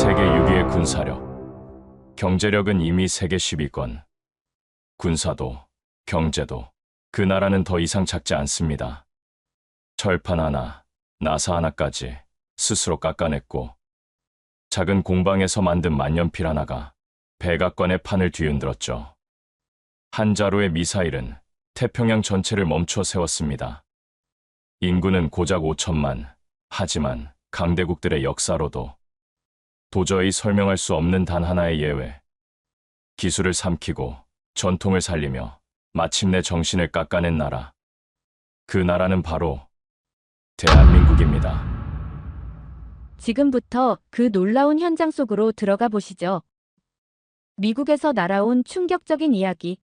세계 6위의 군사력. 경제력은 이미 세계 10위권. 군사도, 경제도 그 나라는 더 이상 작지 않습니다. 철판 하나, 나사 하나까지 스스로 깎아냈고 작은 공방에서 만든 만년필 하나가 백악관의 판을 뒤흔들었죠. 한 자루의 미사일은 태평양 전체를 멈춰 세웠습니다. 인구는 고작 5천만. 하지만 강대국들의 역사로도 도저히 설명할 수 없는 단 하나의 예외. 기술을 삼키고 전통을 살리며 마침내 정신을 깎아낸 나라. 그 나라는 바로 대한민국입니다. 지금부터 그 놀라운 현장 속으로 들어가 보시죠. 미국에서 날아온 충격적인 이야기.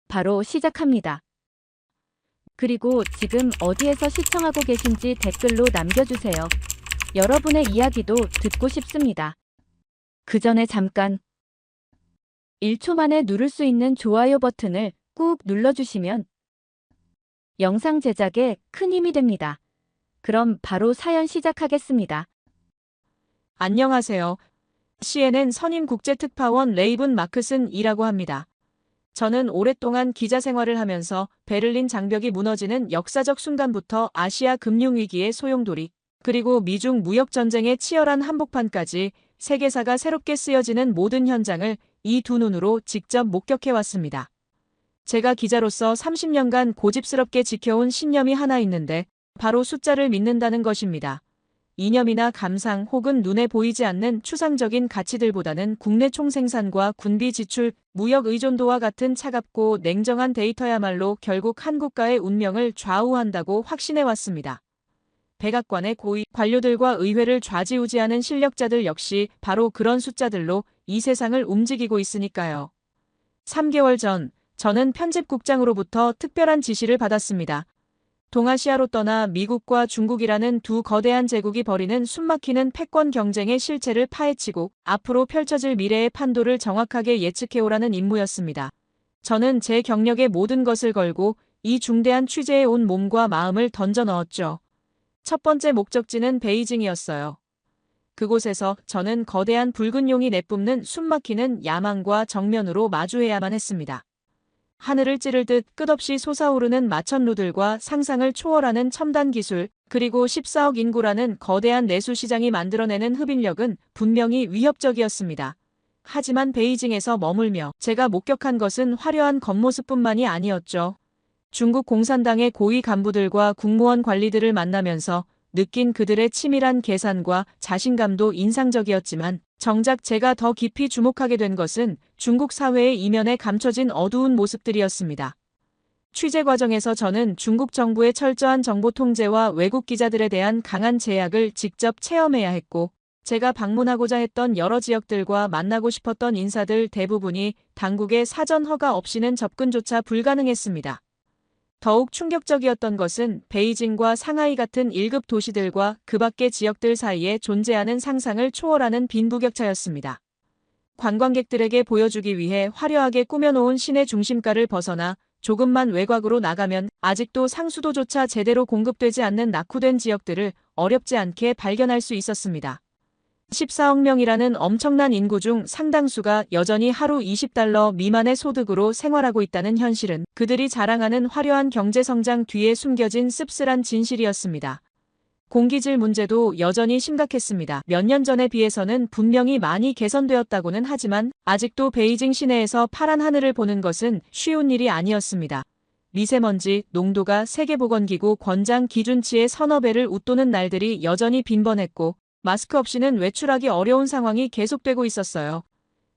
바로 시작합니다. 그리고 지금 어디에서 시청하고 계신지 댓글로 남겨주세요. 여러분의 이야기도 듣고 싶습니다. 그 전에 잠깐 1초 만에 누를 수 있는 좋아요 버튼을 꾹 눌러주시면 영상 제작에 큰 힘이 됩니다. 그럼 바로 사연 시작하겠습니다. 안녕하세요. CNN 선임국제특파원 레이븐 마크슨이라고 합니다. 저는 오랫동안 기자 생활을 하면서 베를린 장벽이 무너지는 역사적 순간부터 아시아 금융위기의 소용돌이, 그리고 미중 무역전쟁의 치열한 한복판까지 세계사가 새롭게 쓰여지는 모든 현장을 이 두 눈으로 직접 목격해왔습니다. 제가 기자로서 30년간 고집스럽게 지켜온 신념이 하나 있는데 바로 숫자를 믿는다는 것입니다. 이념이나 감상 혹은 눈에 보이지 않는 추상적인 가치들보다는 국내 총생산과 군비 지출, 무역 의존도와 같은 차갑고 냉정한 데이터야말로 결국 한 국가의 운명을 좌우한다고 확신해왔습니다. 백악관의 고위 관료들과 의회를 좌지우지하는 실력자들 역시 바로 그런 숫자들로 이 세상을 움직이고 있으니까요. 3개월 전, 저는 편집국장으로부터 특별한 지시를 받았습니다. 동아시아로 떠나 미국과 중국이라는 두 거대한 제국이 벌이는 숨막히는 패권 경쟁의 실체를 파헤치고 앞으로 펼쳐질 미래의 판도를 정확하게 예측해오라는 임무였습니다. 저는 제 경력의 모든 것을 걸고 이 중대한 취재에 온 몸과 마음을 던져 넣었죠. 첫 번째 목적지는 베이징이었어요. 그곳에서 저는 거대한 붉은 용이 내뿜는 숨막히는 야망과 정면으로 마주해야만 했습니다. 하늘을 찌를 듯 끝없이 솟아오르는 마천루들과 상상을 초월하는 첨단 기술, 그리고 14억 인구라는 거대한 내수시장이 만들어내는 흡인력은 분명히 위협적이었습니다. 하지만 베이징에서 머물며 제가 목격한 것은 화려한 겉모습뿐만이 아니었죠. 중국 공산당의 고위 간부들과 국무원 관리들을 만나면서 느낀 그들의 치밀한 계산과 자신감도 인상적이었지만 정작 제가 더 깊이 주목하게 된 것은 중국 사회의 이면에 감춰진 어두운 모습들이었습니다. 취재 과정에서 저는 중국 정부의 철저한 정보 통제와 외국 기자들에 대한 강한 제약을 직접 체험해야 했고, 제가 방문하고자 했던 여러 지역들과 만나고 싶었던 인사들 대부분이 당국의 사전 허가 없이는 접근조차 불가능했습니다. 더욱 충격적이었던 것은 베이징과 상하이 같은 1급 도시들과 그 밖의 지역들 사이에 존재하는 상상을 초월하는 빈부격차였습니다. 관광객들에게 보여주기 위해 화려하게 꾸며놓은 시내 중심가를 벗어나 조금만 외곽으로 나가면 아직도 상수도조차 제대로 공급되지 않는 낙후된 지역들을 어렵지 않게 발견할 수 있었습니다. 14억 명이라는 엄청난 인구 중 상당수가 여전히 하루 20달러 미만의 소득으로 생활하고 있다는 현실은 그들이 자랑하는 화려한 경제성장 뒤에 숨겨진 씁쓸한 진실이었습니다. 공기질 문제도 여전히 심각했습니다. 몇 년 전에 비해서는 분명히 많이 개선되었다고는 하지만 아직도 베이징 시내에서 파란 하늘을 보는 것은 쉬운 일이 아니었습니다. 미세먼지, 농도가 세계보건기구 권장 기준치의 서너 배를 웃도는 날들이 여전히 빈번했고, 마스크 없이는 외출하기 어려운 상황이 계속되고 있었어요.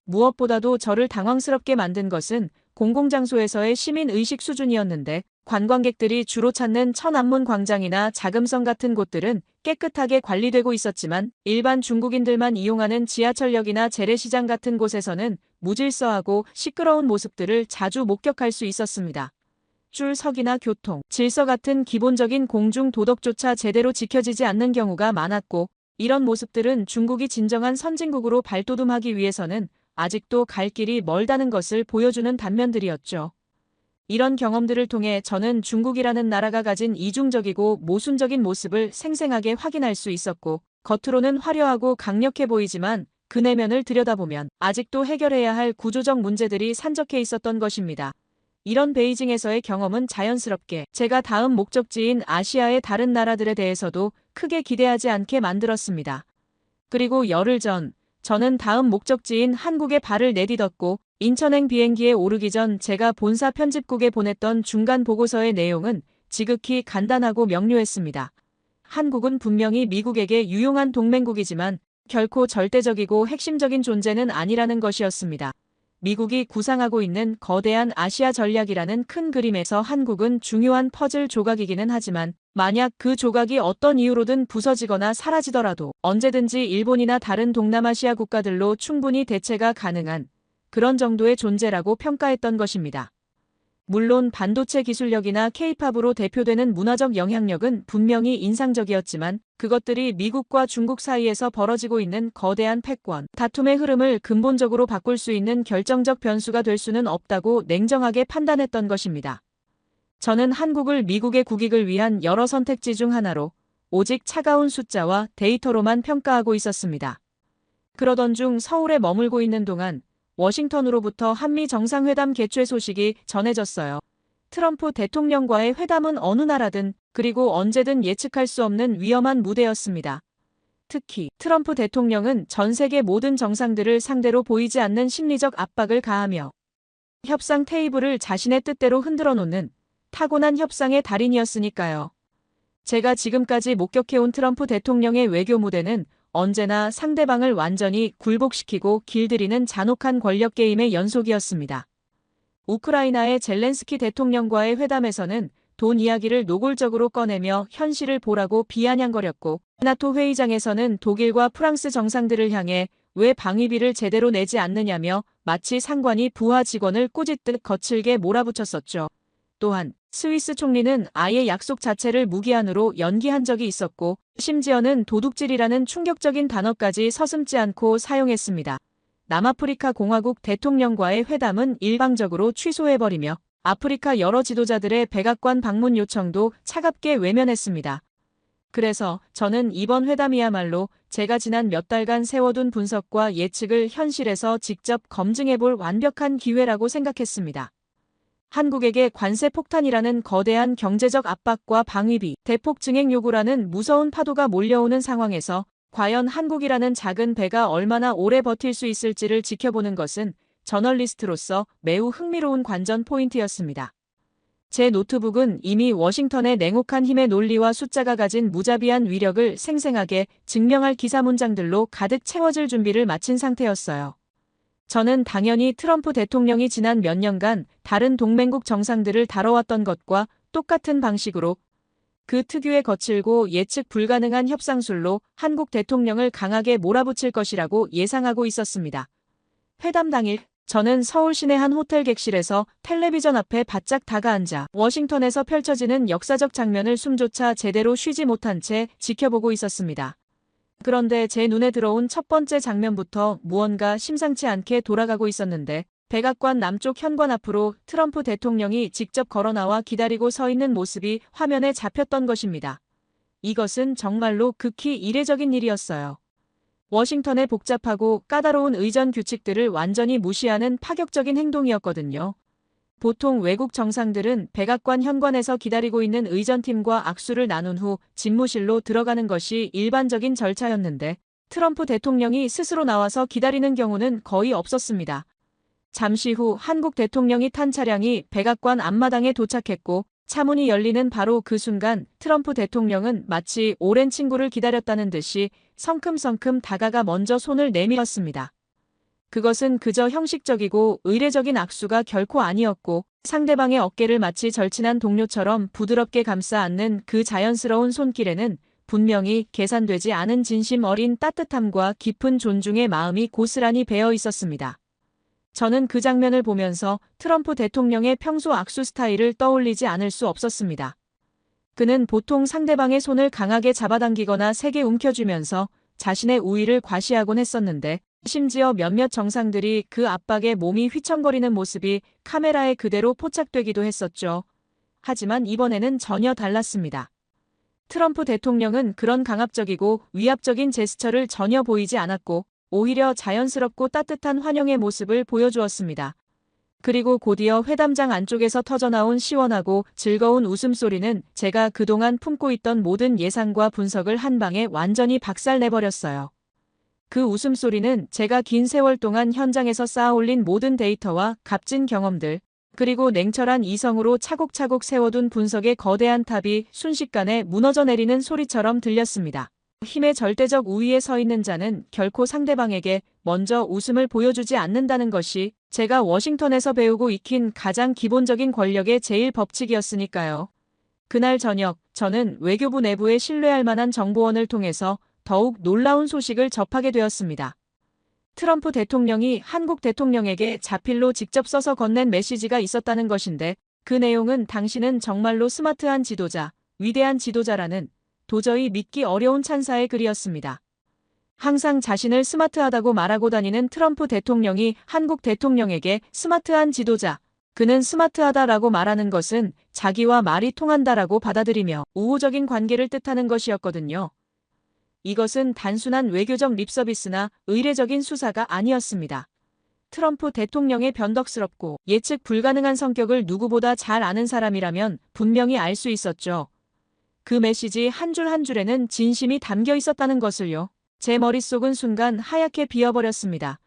무엇보다도 저를 당황스럽게 만든 것은 공공장소에서의 시민의식 수준이었는데, 관광객들이 주로 찾는 천안문 광장이나 자금성 같은 곳들은 깨끗하게 관리되고 있었지만 일반 중국인들만 이용하는 지하철역이나 재래시장 같은 곳에서는 무질서하고 시끄러운 모습들을 자주 목격할 수 있었습니다. 줄서기나 교통, 질서 같은 기본적인 공중 도덕조차 제대로 지켜지지 않는 경우가 많았고, 이런 모습들은 중국이 진정한 선진국으로 발돋움하기 위해서는 아직도 갈 길이 멀다는 것을 보여주는 단면들이었죠. 이런 경험들을 통해 저는 중국이라는 나라가 가진 이중적이고 모순적인 모습을 생생하게 확인할 수 있었고, 겉으로는 화려하고 강력해 보이지만 그 내면을 들여다보면 아직도 해결해야 할 구조적 문제들이 산적해 있었던 것입니다. 이런 베이징에서의 경험은 자연스럽게 제가 다음 목적지인 아시아의 다른 나라들에 대해서도 크게 기대하지 않게 만들었습니다. 그리고 열흘 전, 저는 다음 목적지인 한국에 발을 내딛었고 인천행 비행기에 오르기 전 제가 본사 편집국에 보냈던 중간 보고서의 내용은 지극히 간단하고 명료했습니다. 한국은 분명히 미국에게 유용한 동맹국이지만 결코 절대적이고 핵심적인 존재는 아니라는 것이었습니다. 미국이 구상하고 있는 거대한 아시아 전략이라는 큰 그림에서 한국은 중요한 퍼즐 조각이기는 하지만 만약 그 조각이 어떤 이유로든 부서지거나 사라지더라도 언제든지 일본이나 다른 동남아시아 국가들로 충분히 대체가 가능한 그런 정도의 존재라고 평가했던 것입니다. 물론 반도체 기술력이나 K-팝으로 대표되는 문화적 영향력은 분명히 인상적이었지만 그것들이 미국과 중국 사이에서 벌어지고 있는 거대한 패권, 다툼의 흐름을 근본적으로 바꿀 수 있는 결정적 변수가 될 수는 없다고 냉정하게 판단했던 것입니다. 저는 한국을 미국의 국익을 위한 여러 선택지 중 하나로 오직 차가운 숫자와 데이터로만 평가하고 있었습니다. 그러던 중 서울에 머물고 있는 동안 워싱턴으로부터 한미 정상회담 개최 소식이 전해졌어요. 트럼프 대통령과의 회담은 어느 나라든 그리고 언제든 예측할 수 없는 위험한 무대였습니다. 특히 트럼프 대통령은 전 세계 모든 정상들을 상대로 보이지 않는 심리적 압박을 가하며 협상 테이블을 자신의 뜻대로 흔들어 놓는 타고난 협상의 달인이었으니까요. 제가 지금까지 목격해온 트럼프 대통령의 외교 무대는 언제나 상대방을 완전히 굴복시키고 길들이는 잔혹한 권력 게임의 연속이었습니다. 우크라이나의 젤렌스키 대통령과의 회담에서는 돈 이야기를 노골적으로 꺼내며 현실을 보라고 비아냥거렸고 나토 회의장에서는 독일과 프랑스 정상들을 향해 왜 방위비를 제대로 내지 않느냐며 마치 상관이 부하 직원을 꾸짖듯 거칠게 몰아붙였었죠. 또한 스위스 총리는 아예 약속 자체를 무기한으로 연기한 적이 있었고 심지어는 도둑질이라는 충격적인 단어까지 서슴지 않고 사용했습니다. 남아프리카 공화국 대통령과의 회담은 일방적으로 취소해버리며 아프리카 여러 지도자들의 백악관 방문 요청도 차갑게 외면했습니다. 그래서 저는 이번 회담이야말로 제가 지난 몇 달간 세워둔 분석과 예측을 현실에서 직접 검증해볼 완벽한 기회라고 생각했습니다. 한국에게 관세 폭탄이라는 거대한 경제적 압박과 방위비, 대폭 증액 요구라는 무서운 파도가 몰려오는 상황에서 과연 한국이라는 작은 배가 얼마나 오래 버틸 수 있을지를 지켜보는 것은 저널리스트로서 매우 흥미로운 관전 포인트였습니다. 제 노트북은 이미 워싱턴의 냉혹한 힘의 논리와 숫자가 가진 무자비한 위력을 생생하게 증명할 기사 문장들로 가득 채워질 준비를 마친 상태였어요. 저는 당연히 트럼프 대통령이 지난 몇 년간 다른 동맹국 정상들을 다뤄왔던 것과 똑같은 방식으로 그 특유의 거칠고 예측 불가능한 협상술로 한국 대통령을 강하게 몰아붙일 것이라고 예상하고 있었습니다. 회담 당일 저는 서울 시내 한 호텔 객실에서 텔레비전 앞에 바짝 다가앉아 워싱턴에서 펼쳐지는 역사적 장면을 숨조차 제대로 쉬지 못한 채 지켜보고 있었습니다. 그런데 제 눈에 들어온 첫 번째 장면부터 무언가 심상치 않게 돌아가고 있었는데 백악관 남쪽 현관 앞으로 트럼프 대통령이 직접 걸어나와 기다리고 서 있는 모습이 화면에 잡혔던 것입니다. 이것은 정말로 극히 이례적인 일이었어요. 워싱턴의 복잡하고 까다로운 의전 규칙들을 완전히 무시하는 파격적인 행동이었거든요. 보통 외국 정상들은 백악관 현관에서 기다리고 있는 의전팀과 악수를 나눈 후 집무실로 들어가는 것이 일반적인 절차였는데 트럼프 대통령이 스스로 나와서 기다리는 경우는 거의 없었습니다. 잠시 후 한국 대통령이 탄 차량이 백악관 앞마당에 도착했고 차문이 열리는 바로 그 순간 트럼프 대통령은 마치 오랜 친구를 기다렸다는 듯이 성큼성큼 다가가 먼저 손을 내밀었습니다. 그것은 그저 형식적이고 의례적인 악수가 결코 아니었고 상대방의 어깨를 마치 절친한 동료처럼 부드럽게 감싸 안는 그 자연스러운 손길에는 분명히 계산되지 않은 진심 어린 따뜻함과 깊은 존중의 마음이 고스란히 배어 있었습니다. 저는 그 장면을 보면서 트럼프 대통령의 평소 악수 스타일을 떠올리지 않을 수 없었습니다. 그는 보통 상대방의 손을 강하게 잡아당기거나 세게 움켜쥐면서 자신의 우위를 과시하곤 했었는데 심지어 몇몇 정상들이 그 압박에 몸이 휘청거리는 모습이 카메라에 그대로 포착되기도 했었죠. 하지만 이번에는 전혀 달랐습니다. 트럼프 대통령은 그런 강압적이고 위압적인 제스처를 전혀 보이지 않았고 오히려 자연스럽고 따뜻한 환영의 모습을 보여주었습니다. 그리고 곧이어 회담장 안쪽에서 터져나온 시원하고 즐거운 웃음소리는 제가 그동안 품고 있던 모든 예상과 분석을 한 방에 완전히 박살내버렸어요. 그 웃음소리는 제가 긴 세월 동안 현장에서 쌓아올린 모든 데이터와 값진 경험들, 그리고 냉철한 이성으로 차곡차곡 세워둔 분석의 거대한 탑이 순식간에 무너져 내리는 소리처럼 들렸습니다. 힘의 절대적 우위에 서 있는 자는 결코 상대방에게 먼저 웃음을 보여주지 않는다는 것이 제가 워싱턴에서 배우고 익힌 가장 기본적인 권력의 제일 법칙이었으니까요. 그날 저녁, 저는 외교부 내부의 신뢰할 만한 정보원을 통해서 더욱 놀라운 소식을 접하게 되었습니다. 트럼프 대통령이 한국 대통령에게 자필로 직접 써서 건넨 메시지가 있었다는 것인데 그 내용은 당신은 정말로 스마트한 지도자, 위대한 지도자라는 도저히 믿기 어려운 찬사의 글이었습니다. 항상 자신을 스마트하다고 말하고 다니는 트럼프 대통령이 한국 대통령에게 스마트한 지도자, 그는 스마트하다라고 말하는 것은 자기와 말이 통한다라고 받아들이며 우호적인 관계를 뜻하는 것이었거든요. 이것은 단순한 외교적 립서비스나 의례적인 수사가 아니었습니다. 트럼프 대통령의 변덕스럽고 예측 불가능한 성격을 누구보다 잘 아는 사람이라면 분명히 알 수 있었죠. 그 메시지 한 줄 한 줄에는 진심이 담겨 있었다는 것을요. 제 머릿속은 순간 하얗게 비어버렸습니다.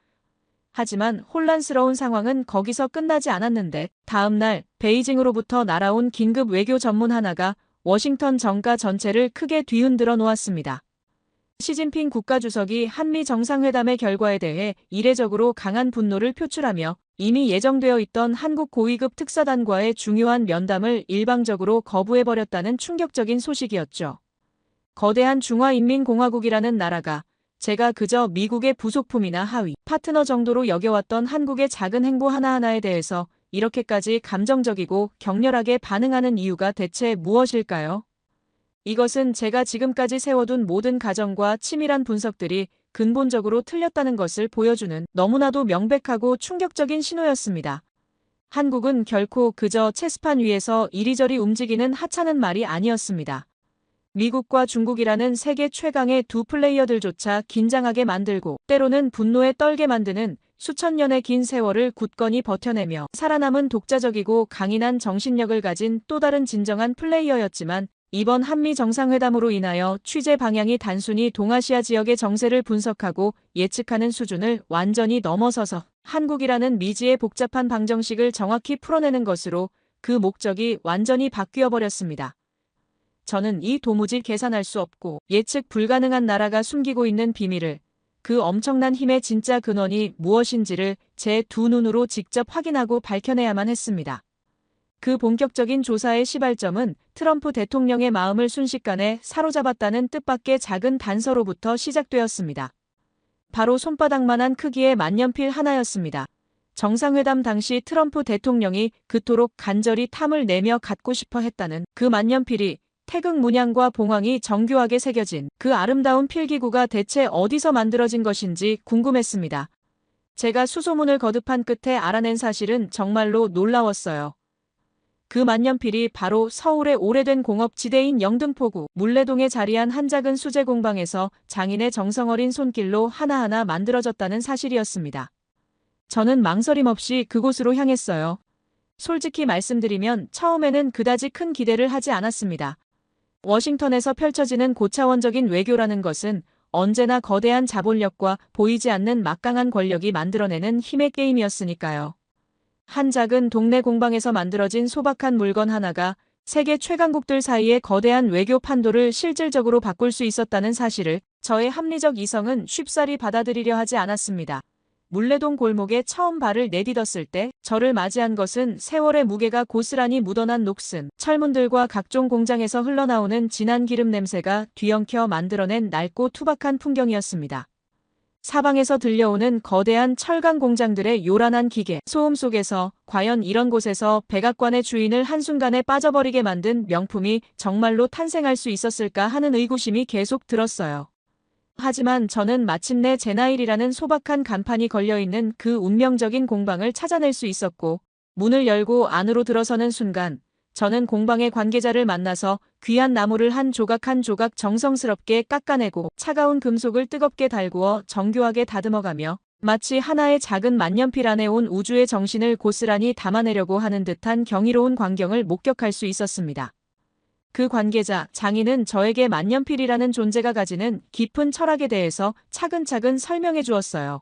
하지만 혼란스러운 상황은 거기서 끝나지 않았는데 다음 날 베이징으로부터 날아온 긴급 외교 전문 하나가 워싱턴 정가 전체를 크게 뒤흔들어 놓았습니다. 시진핑 국가주석이 한미 정상회담의 결과에 대해 이례적으로 강한 분노를 표출하며 이미 예정되어 있던 한국 고위급 특사단과의 중요한 면담을 일방적으로 거부해버렸다는 충격적인 소식이었죠. 거대한 중화인민공화국이라는 나라가 제가 그저 미국의 부속품이나 하위, 파트너 정도로 여겨왔던 한국의 작은 행보 하나하나에 대해서 이렇게까지 감정적이고 격렬하게 반응하는 이유가 대체 무엇일까요? 이것은 제가 지금까지 세워둔 모든 가정과 치밀한 분석들이 근본적으로 틀렸다는 것을 보여주는 너무나도 명백하고 충격적인 신호였습니다. 한국은 결코 그저 체스판 위에서 이리저리 움직이는 하찮은 말이 아니었습니다. 미국과 중국이라는 세계 최강의 두 플레이어들조차 긴장하게 만들고 때로는 분노에 떨게 만드는 수천 년의 긴 세월을 굳건히 버텨내며 살아남은 독자적이고 강인한 정신력을 가진 또 다른 진정한 플레이어였지만 이번 한미 정상회담으로 인하여 취재 방향이 단순히 동아시아 지역의 정세를 분석하고 예측하는 수준을 완전히 넘어서서 한국이라는 미지의 복잡한 방정식을 정확히 풀어내는 것으로 그 목적이 완전히 바뀌어 버렸습니다. 저는 이 도무지 계산할 수 없고 예측 불가능한 나라가 숨기고 있는 비밀을, 그 엄청난 힘의 진짜 근원이 무엇인지를 제 두 눈으로 직접 확인하고 밝혀내야만 했습니다. 그 본격적인 조사의 시발점은 트럼프 대통령의 마음을 순식간에 사로잡았다는 뜻밖의 작은 단서로부터 시작되었습니다. 바로 손바닥만한 크기의 만년필 하나였습니다. 정상회담 당시 트럼프 대통령이 그토록 간절히 탐을 내며 갖고 싶어 했다는 그 만년필이 태극 문양과 봉황이 정교하게 새겨진 그 아름다운 필기구가 대체 어디서 만들어진 것인지 궁금했습니다. 제가 수소문을 거듭한 끝에 알아낸 사실은 정말로 놀라웠어요. 그 만년필이 바로 서울의 오래된 공업지대인 영등포구 물레동에 자리한 한 작은 수제 공방에서 장인의 정성어린 손길로 하나하나 만들어졌다는 사실이었습니다. 저는 망설임 없이 그곳으로 향했어요. 솔직히 말씀드리면 처음에는 그다지 큰 기대를 하지 않았습니다. 워싱턴에서 펼쳐지는 고차원적인 외교라는 것은 언제나 거대한 자본력과 보이지 않는 막강한 권력이 만들어내는 힘의 게임이었으니까요. 한 작은 동네 공방에서 만들어진 소박한 물건 하나가 세계 최강국들 사이의 거대한 외교 판도를 실질적으로 바꿀 수 있었다는 사실을 저의 합리적 이성은 쉽사리 받아들이려 하지 않았습니다. 물레동 골목에 처음 발을 내디뎠을 때 저를 맞이한 것은 세월의 무게가 고스란히 묻어난 녹슨 철문들과 각종 공장에서 흘러나오는 진한 기름 냄새가 뒤엉켜 만들어낸 낡고 투박한 풍경이었습니다. 사방에서 들려오는 거대한 철강 공장들의 요란한 기계 소음 속에서 과연 이런 곳에서 백악관의 주인을 한순간에 빠져버리게 만든 명품이 정말로 탄생할 수 있었을까 하는 의구심이 계속 들었어요. 하지만 저는 마침내 제나일이라는 소박한 간판이 걸려있는 그 운명적인 공방을 찾아낼 수 있었고 문을 열고 안으로 들어서는 순간 저는 공방의 관계자를 만나서 귀한 나무를 한 조각 한 조각 정성스럽게 깎아내고 차가운 금속을 뜨겁게 달구어 정교하게 다듬어가며 마치 하나의 작은 만년필 안에 온 우주의 정신을 고스란히 담아내려고 하는 듯한 경이로운 광경을 목격할 수 있었습니다. 그 관계자, 장인은 저에게 만년필이라는 존재가 가지는 깊은 철학에 대해서 차근차근 설명해 주었어요.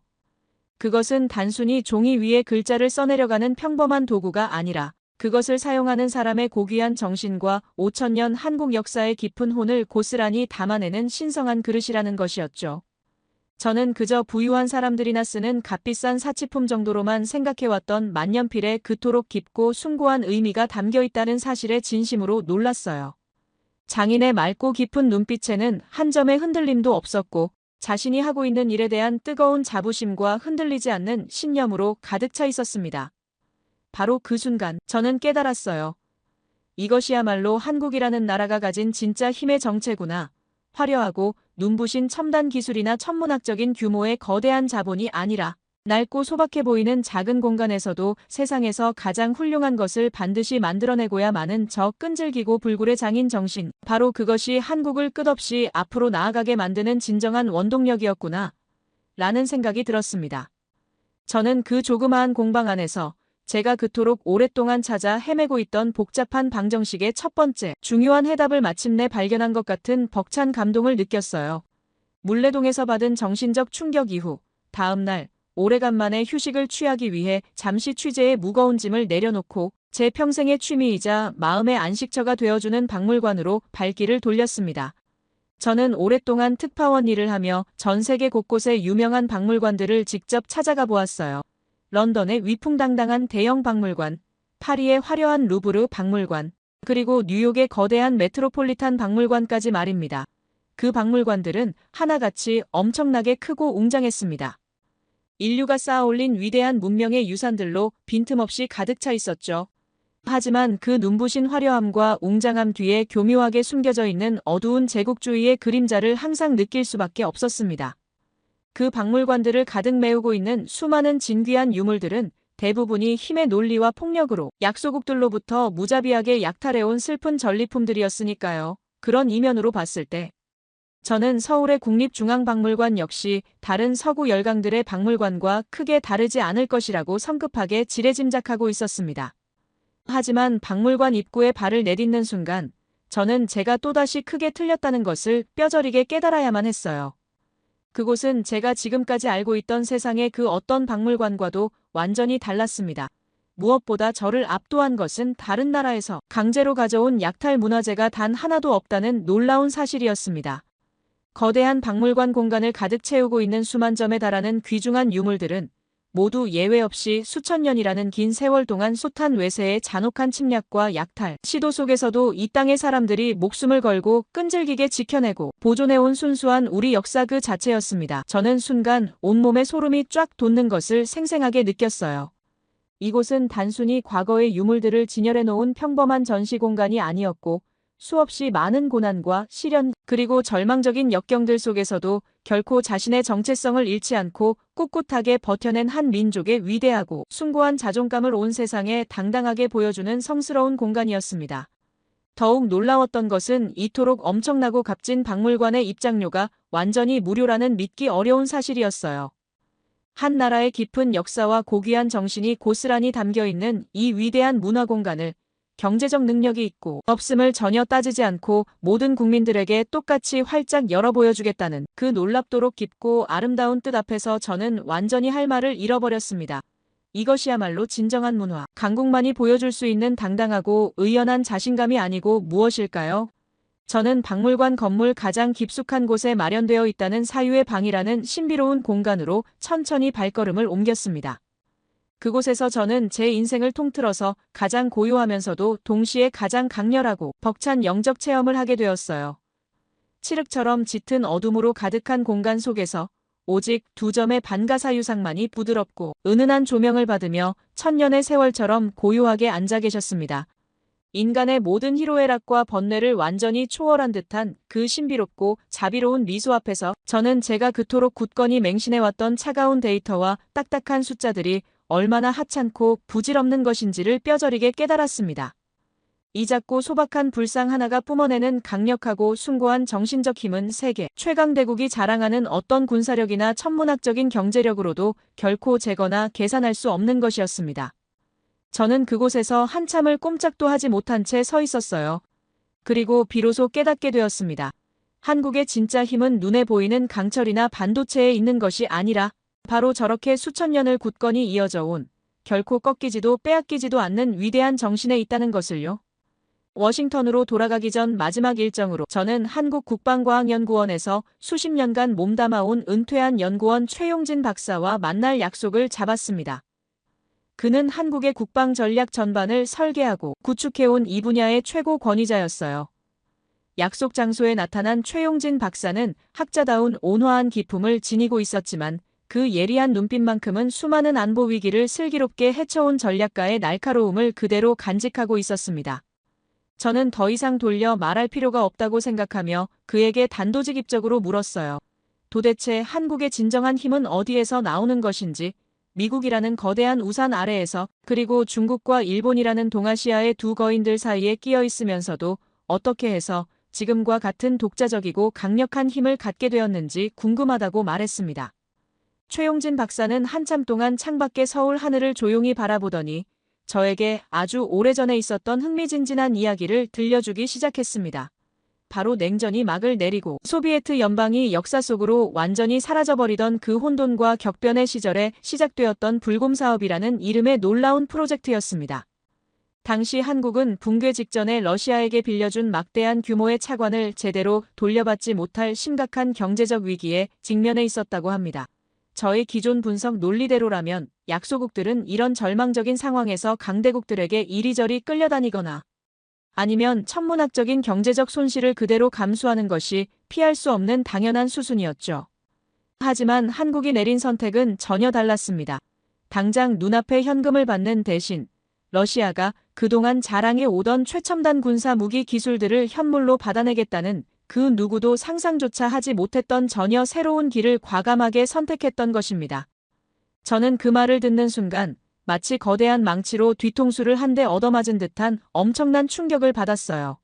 그것은 단순히 종이 위에 글자를 써내려가는 평범한 도구가 아니라 그것을 사용하는 사람의 고귀한 정신과 5,000년 한국 역사의 깊은 혼을 고스란히 담아내는 신성한 그릇이라는 것이었죠. 저는 그저 부유한 사람들이나 쓰는 값비싼 사치품 정도로만 생각해왔던 만년필에 그토록 깊고 숭고한 의미가 담겨 있다는 사실에 진심으로 놀랐어요. 장인의 맑고 깊은 눈빛에는 한 점의 흔들림도 없었고 자신이 하고 있는 일에 대한 뜨거운 자부심과 흔들리지 않는 신념으로 가득 차 있었습니다. 바로 그 순간 저는 깨달았어요. 이것이야말로 한국이라는 나라가 가진 진짜 힘의 정체구나. 화려하고 눈부신 첨단 기술이나 천문학적인 규모의 거대한 자본이 아니라 낡고 소박해 보이는 작은 공간에서도 세상에서 가장 훌륭한 것을 반드시 만들어내고야 마는 저 끈질기고 불굴의 장인 정신. 바로 그것이 한국을 끝없이 앞으로 나아가게 만드는 진정한 원동력이었구나. 라는 생각이 들었습니다. 저는 그 조그마한 공방 안에서 제가 그토록 오랫동안 찾아 헤매고 있던 복잡한 방정식의 첫 번째 중요한 해답을 마침내 발견한 것 같은 벅찬 감동을 느꼈어요. 물레동에서 받은 정신적 충격 이후 다음 날 오래간만에 휴식을 취하기 위해 잠시 취재의 무거운 짐을 내려놓고 제 평생의 취미이자 마음의 안식처가 되어주는 박물관으로 발길을 돌렸습니다. 저는 오랫동안 특파원 일을 하며 전 세계 곳곳의 유명한 박물관들을 직접 찾아가 보았어요. 런던의 위풍당당한 대형 박물관, 파리의 화려한 루브르 박물관, 그리고 뉴욕의 거대한 메트로폴리탄 박물관까지 말입니다. 그 박물관들은 하나같이 엄청나게 크고 웅장했습니다. 인류가 쌓아올린 위대한 문명의 유산들로 빈틈없이 가득 차 있었죠. 하지만 그 눈부신 화려함과 웅장함 뒤에 교묘하게 숨겨져 있는 어두운 제국주의의 그림자를 항상 느낄 수밖에 없었습니다. 그 박물관들을 가득 메우고 있는 수많은 진귀한 유물들은 대부분이 힘의 논리와 폭력으로 약소국들로부터 무자비하게 약탈해온 슬픈 전리품들이었으니까요. 그런 이면으로 봤을 때 저는 서울의 국립중앙박물관 역시 다른 서구 열강들의 박물관과 크게 다르지 않을 것이라고 성급하게 지레짐작하고 있었습니다. 하지만 박물관 입구에 발을 내딛는 순간 저는 제가 또다시 크게 틀렸다는 것을 뼈저리게 깨달아야만 했어요. 그곳은 제가 지금까지 알고 있던 세상의 그 어떤 박물관과도 완전히 달랐습니다. 무엇보다 저를 압도한 것은 다른 나라에서 강제로 가져온 약탈 문화재가 단 하나도 없다는 놀라운 사실이었습니다. 거대한 박물관 공간을 가득 채우고 있는 수만 점에 달하는 귀중한 유물들은 모두 예외 없이 수천 년이라는 긴 세월 동안 숱한 외세의 잔혹한 침략과 약탈, 시도 속에서도 이 땅의 사람들이 목숨을 걸고 끈질기게 지켜내고 보존해온 순수한 우리 역사 그 자체였습니다. 저는 순간 온몸에 소름이 쫙 돋는 것을 생생하게 느꼈어요. 이곳은 단순히 과거의 유물들을 진열해 놓은 평범한 전시 공간이 아니었고 수없이 많은 고난과 시련 그리고 절망적인 역경들 속에서도 결코 자신의 정체성을 잃지 않고 꿋꿋하게 버텨낸 한 민족의 위대하고 숭고한 자존감을 온 세상에 당당하게 보여주는 성스러운 공간이었습니다. 더욱 놀라웠던 것은 이토록 엄청나고 값진 박물관의 입장료가 완전히 무료라는 믿기 어려운 사실이었어요. 한 나라의 깊은 역사와 고귀한 정신이 고스란히 담겨있는 이 위대한 문화공간을 경제적 능력이 있고 없음을 전혀 따지지 않고 모든 국민들에게 똑같이 활짝 열어 보여주겠다는 그 놀랍도록 깊고 아름다운 뜻 앞에서 저는 완전히 할 말을 잃어버렸습니다. 이것이야말로 진정한 문화, 강국만이 보여줄 수 있는 당당하고 의연한 자신감이 아니고 무엇일까요? 저는 박물관 건물 가장 깊숙한 곳에 마련되어 있다는 사유의 방이라는 신비로운 공간으로 천천히 발걸음을 옮겼습니다. 그곳에서 저는 제 인생을 통틀어서 가장 고요하면서도 동시에 가장 강렬하고 벅찬 영적 체험을 하게 되었어요. 칠흑처럼 짙은 어둠으로 가득한 공간 속에서 오직 두 점의 반가사 유상만이 부드럽고 은은한 조명을 받으며 천년의 세월처럼 고요하게 앉아 계셨습니다. 인간의 모든 희로애락과 번뇌를 완전히 초월한 듯한 그 신비롭고 자비로운 미소 앞에서 저는 제가 그토록 굳건히 맹신해왔던 차가운 데이터와 딱딱한 숫자들이 얼마나 하찮고 부질없는 것인지를 뼈저리게 깨달았습니다. 이 작고 소박한 불상 하나가 뿜어내는 강력하고 숭고한 정신적 힘은 세계 최강대국이 자랑하는 어떤 군사력이나 천문학적인 경제력으로도 결코 재거나 계산할 수 없는 것이었습니다. 저는 그곳에서 한참을 꼼짝도 하지 못한 채 서 있었어요. 그리고 비로소 깨닫게 되었습니다. 한국의 진짜 힘은 눈에 보이는 강철이나 반도체에 있는 것이 아니라 바로 저렇게 수천 년을 굳건히 이어져 온 결코 꺾이지도 빼앗기지도 않는 위대한 정신에 있다는 것을요. 워싱턴으로 돌아가기 전 마지막 일정으로 저는 한국국방과학연구원에서 수십 년간 몸담아온 은퇴한 연구원 최용진 박사와 만날 약속을 잡았습니다. 그는 한국의 국방 전략 전반을 설계하고 구축해온 이 분야의 최고 권위자였어요. 약속 장소에 나타난 최용진 박사는 학자다운 온화한 기품을 지니고 있었지만 그 예리한 눈빛만큼은 수많은 안보 위기를 슬기롭게 헤쳐온 전략가의 날카로움을 그대로 간직하고 있었습니다. 저는 더 이상 돌려 말할 필요가 없다고 생각하며 그에게 단도직입적으로 물었어요. 도대체 한국의 진정한 힘은 어디에서 나오는 것인지, 미국이라는 거대한 우산 아래에서, 그리고 중국과 일본이라는 동아시아의 두 거인들 사이에 끼어 있으면서도 어떻게 해서 지금과 같은 독자적이고 강력한 힘을 갖게 되었는지 궁금하다고 말했습니다. 최용진 박사는 한참 동안 창밖의 서울 하늘을 조용히 바라보더니 저에게 아주 오래전에 있었던 흥미진진한 이야기를 들려주기 시작했습니다. 바로 냉전이 막을 내리고 소비에트 연방이 역사 속으로 완전히 사라져버리던 그 혼돈과 격변의 시절에 시작되었던 불곰 사업이라는 이름의 놀라운 프로젝트였습니다. 당시 한국은 붕괴 직전에 러시아에게 빌려준 막대한 규모의 차관을 제대로 돌려받지 못할 심각한 경제적 위기에 직면해 있었다고 합니다. 저의 기존 분석 논리대로라면 약소국들은 이런 절망적인 상황에서 강대국들에게 이리저리 끌려다니거나 아니면 천문학적인 경제적 손실을 그대로 감수하는 것이 피할 수 없는 당연한 수순이었죠. 하지만 한국이 내린 선택은 전혀 달랐습니다. 당장 눈앞에 현금을 받는 대신 러시아가 그동안 자랑해 오던 최첨단 군사 무기 기술들을 현물로 받아내겠다는 그 누구도 상상조차 하지 못했던 전혀 새로운 길을 과감하게 선택했던 것입니다. 저는 그 말을 듣는 순간 마치 거대한 망치로 뒤통수를 한 대 얻어맞은 듯한 엄청난 충격을 받았어요.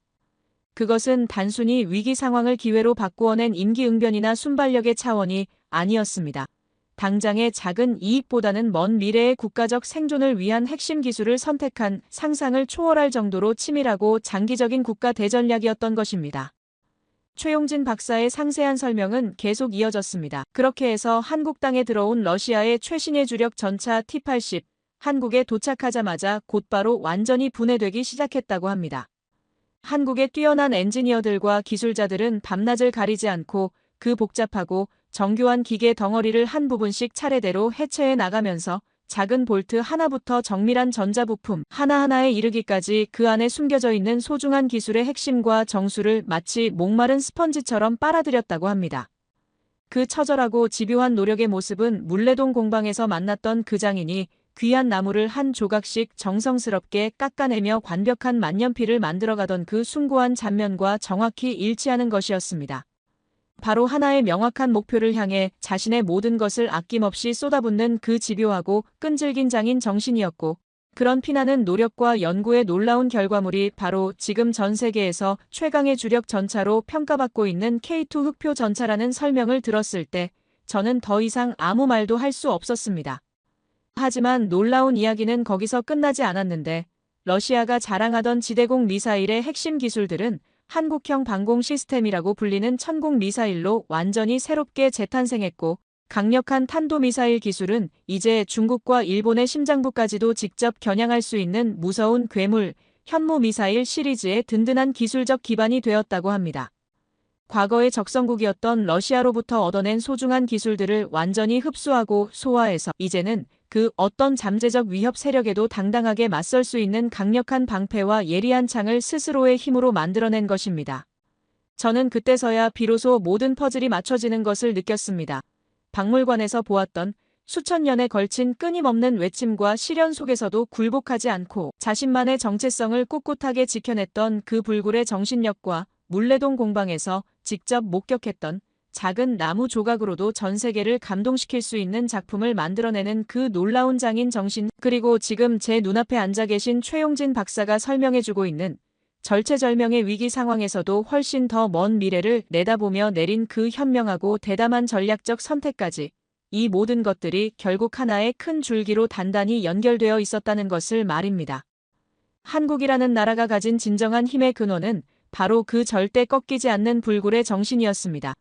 그것은 단순히 위기 상황을 기회로 바꾸어낸 임기응변이나 순발력의 차원이 아니었습니다. 당장의 작은 이익보다는 먼 미래의 국가적 생존을 위한 핵심 기술을 선택한 상상을 초월할 정도로 치밀하고 장기적인 국가 대전략이었던 것입니다. 최용진 박사의 상세한 설명은 계속 이어졌습니다. 그렇게 해서 한국 땅에 들어온 러시아의 최신의 주력 전차 T-80, 한국에 도착하자마자 곧바로 완전히 분해되기 시작했다고 합니다. 한국의 뛰어난 엔지니어들과 기술자들은 밤낮을 가리지 않고 그 복잡하고 정교한 기계 덩어리를 한 부분씩 차례대로 해체해 나가면서 작은 볼트 하나부터 정밀한 전자부품 하나하나에 이르기까지 그 안에 숨겨져 있는 소중한 기술의 핵심과 정수를 마치 목마른 스펀지처럼 빨아들였다고 합니다. 그 처절하고 집요한 노력의 모습은 물레동 공방에서 만났던 그 장인이 귀한 나무를 한 조각씩 정성스럽게 깎아내며 완벽한 만년필을 만들어가던 그 숭고한 장면과 정확히 일치하는 것이었습니다. 바로 하나의 명확한 목표를 향해 자신의 모든 것을 아낌없이 쏟아붓는 그 집요하고 끈질긴 장인 정신이었고, 그런 피나는 노력과 연구의 놀라운 결과물이 바로 지금 전 세계에서 최강의 주력 전차로 평가받고 있는 K2 흑표 전차라는 설명을 들었을 때 저는 더 이상 아무 말도 할 수 없었습니다. 하지만 놀라운 이야기는 거기서 끝나지 않았는데, 러시아가 자랑하던 지대공 미사일의 핵심 기술들은 한국형 방공 시스템이라고 불리는 천공 미사일로 완전히 새롭게 재탄생했고, 강력한 탄도미사일 기술은 이제 중국과 일본의 심장부까지도 직접 겨냥할 수 있는 무서운 괴물, 현무 미사일 시리즈의 든든한 기술적 기반이 되었다고 합니다. 과거의 적성국이었던 러시아로부터 얻어낸 소중한 기술들을 완전히 흡수하고 소화해서 이제는 그 어떤 잠재적 위협 세력에도 당당하게 맞설 수 있는 강력한 방패와 예리한 창을 스스로의 힘으로 만들어낸 것입니다. 저는 그때서야 비로소 모든 퍼즐이 맞춰지는 것을 느꼈습니다. 박물관에서 보았던 수천 년에 걸친 끊임없는 외침과 시련 속에서도 굴복하지 않고 자신만의 정체성을 꿋꿋하게 지켜냈던 그 불굴의 정신력과 물레동 공방에서 직접 목격했던 작은 나무 조각으로도 전 세계를 감동시킬 수 있는 작품을 만들어내는 그 놀라운 장인 정신, 그리고 지금 제 눈앞에 앉아 계신 최용진 박사가 설명해주고 있는 절체절명의 위기 상황에서도 훨씬 더 먼 미래를 내다보며 내린 그 현명하고 대담한 전략적 선택까지, 이 모든 것들이 결국 하나의 큰 줄기로 단단히 연결되어 있었다는 것을 말입니다. 한국이라는 나라가 가진 진정한 힘의 근원은 바로 그 절대 꺾이지 않는 불굴의 정신이었습니다.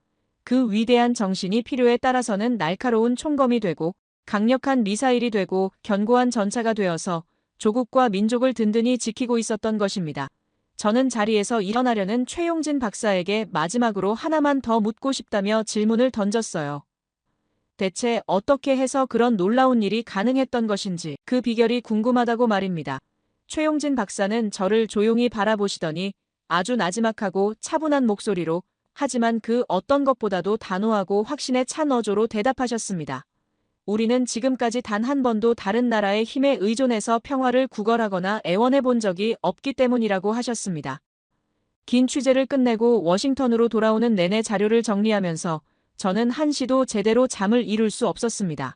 그 위대한 정신이 필요에 따라서는 날카로운 총검이 되고 강력한 미사일이 되고 견고한 전차가 되어서 조국과 민족을 든든히 지키고 있었던 것입니다. 저는 자리에서 일어나려는 최용진 박사에게 마지막으로 하나만 더 묻고 싶다며 질문을 던졌어요. 대체 어떻게 해서 그런 놀라운 일이 가능했던 것인지, 그 비결이 궁금하다고 말입니다. 최용진 박사는 저를 조용히 바라보시더니 아주 나지막하고 차분한 목소리로, 하지만 그 어떤 것보다도 단호하고 확신에 찬 어조로 대답하셨습니다. 우리는 지금까지 단 한 번도 다른 나라의 힘에 의존해서 평화를 구걸하거나 애원해 본 적이 없기 때문이라고 하셨습니다. 긴 취재를 끝내고 워싱턴으로 돌아오는 내내 자료를 정리하면서 저는 한시도 제대로 잠을 이룰 수 없었습니다.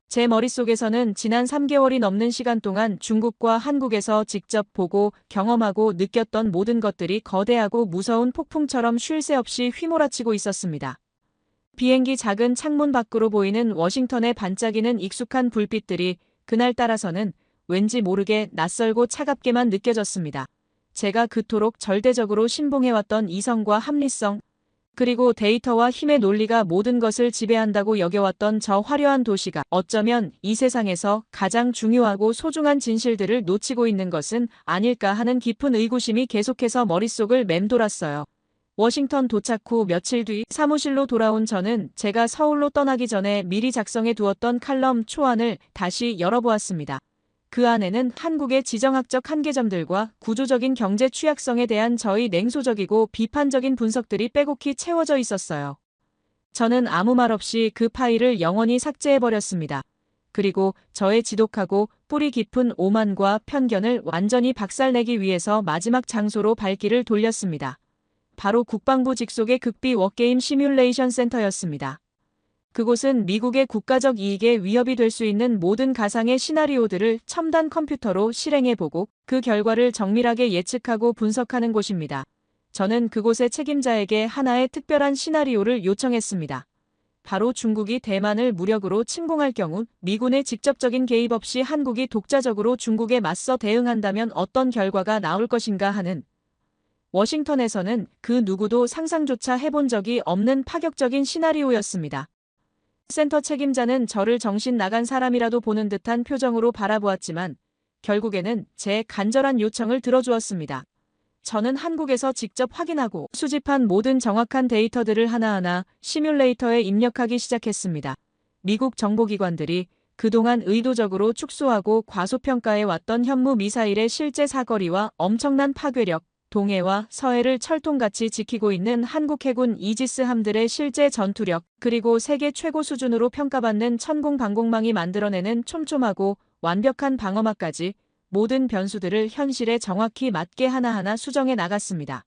제 머릿속에서는 지난 3개월이 넘는 시간 동안 중국과 한국에서 직접 보고 경험하고 느꼈던 모든 것들이 거대하고 무서운 폭풍처럼 쉴 새 없이 휘몰아치고 있었습니다. 비행기 작은 창문 밖으로 보이는 워싱턴의 반짝이는 익숙한 불빛들이 그날따라서는 왠지 모르게 낯설고 차갑게만 느껴졌습니다. 제가 그토록 절대적으로 신봉해왔던 이성과 합리성, 그리고 데이터와 힘의 논리가 모든 것을 지배한다고 여겨왔던 저 화려한 도시가 어쩌면 이 세상에서 가장 중요하고 소중한 진실들을 놓치고 있는 것은 아닐까 하는 깊은 의구심이 계속해서 머릿속을 맴돌았어요. 워싱턴 도착 후 며칠 뒤 사무실로 돌아온 저는 제가 서울로 떠나기 전에 미리 작성해 두었던 칼럼 초안을 다시 열어보았습니다. 그 안에는 한국의 지정학적 한계점들과 구조적인 경제 취약성에 대한 저의 냉소적이고 비판적인 분석들이 빼곡히 채워져 있었어요. 저는 아무 말 없이 그 파일을 영원히 삭제해버렸습니다. 그리고 저의 지독하고 뿌리 깊은 오만과 편견을 완전히 박살내기 위해서 마지막 장소로 발길을 돌렸습니다. 바로 국방부 직속의 극비 워게임 시뮬레이션 센터였습니다. 그곳은 미국의 국가적 이익에 위협이 될 수 있는 모든 가상의 시나리오들을 첨단 컴퓨터로 실행해보고 그 결과를 정밀하게 예측하고 분석하는 곳입니다. 저는 그곳의 책임자에게 하나의 특별한 시나리오를 요청했습니다. 바로 중국이 대만을 무력으로 침공할 경우 미군의 직접적인 개입 없이 한국이 독자적으로 중국에 맞서 대응한다면 어떤 결과가 나올 것인가 하는, 워싱턴에서는 그 누구도 상상조차 해본 적이 없는 파격적인 시나리오였습니다. 센터 책임자는 저를 정신 나간 사람이라도 보는 듯한 표정으로 바라보았지만 결국에는 제 간절한 요청을 들어주었습니다. 저는 한국에서 직접 확인하고 수집한 모든 정확한 데이터들을 하나하나 시뮬레이터에 입력하기 시작했습니다. 미국 정보기관들이 그동안 의도적으로 축소하고 과소평가해왔던 현무 미사일의 실제 사거리와 엄청난 파괴력, 동해와 서해를 철통같이 지키고 있는 한국 해군 이지스 함들의 실제 전투력, 그리고 세계 최고 수준으로 평가받는 천공 방공망이 만들어내는 촘촘하고 완벽한 방어막까지 모든 변수들을 현실에 정확히 맞게 하나하나 수정해 나갔습니다.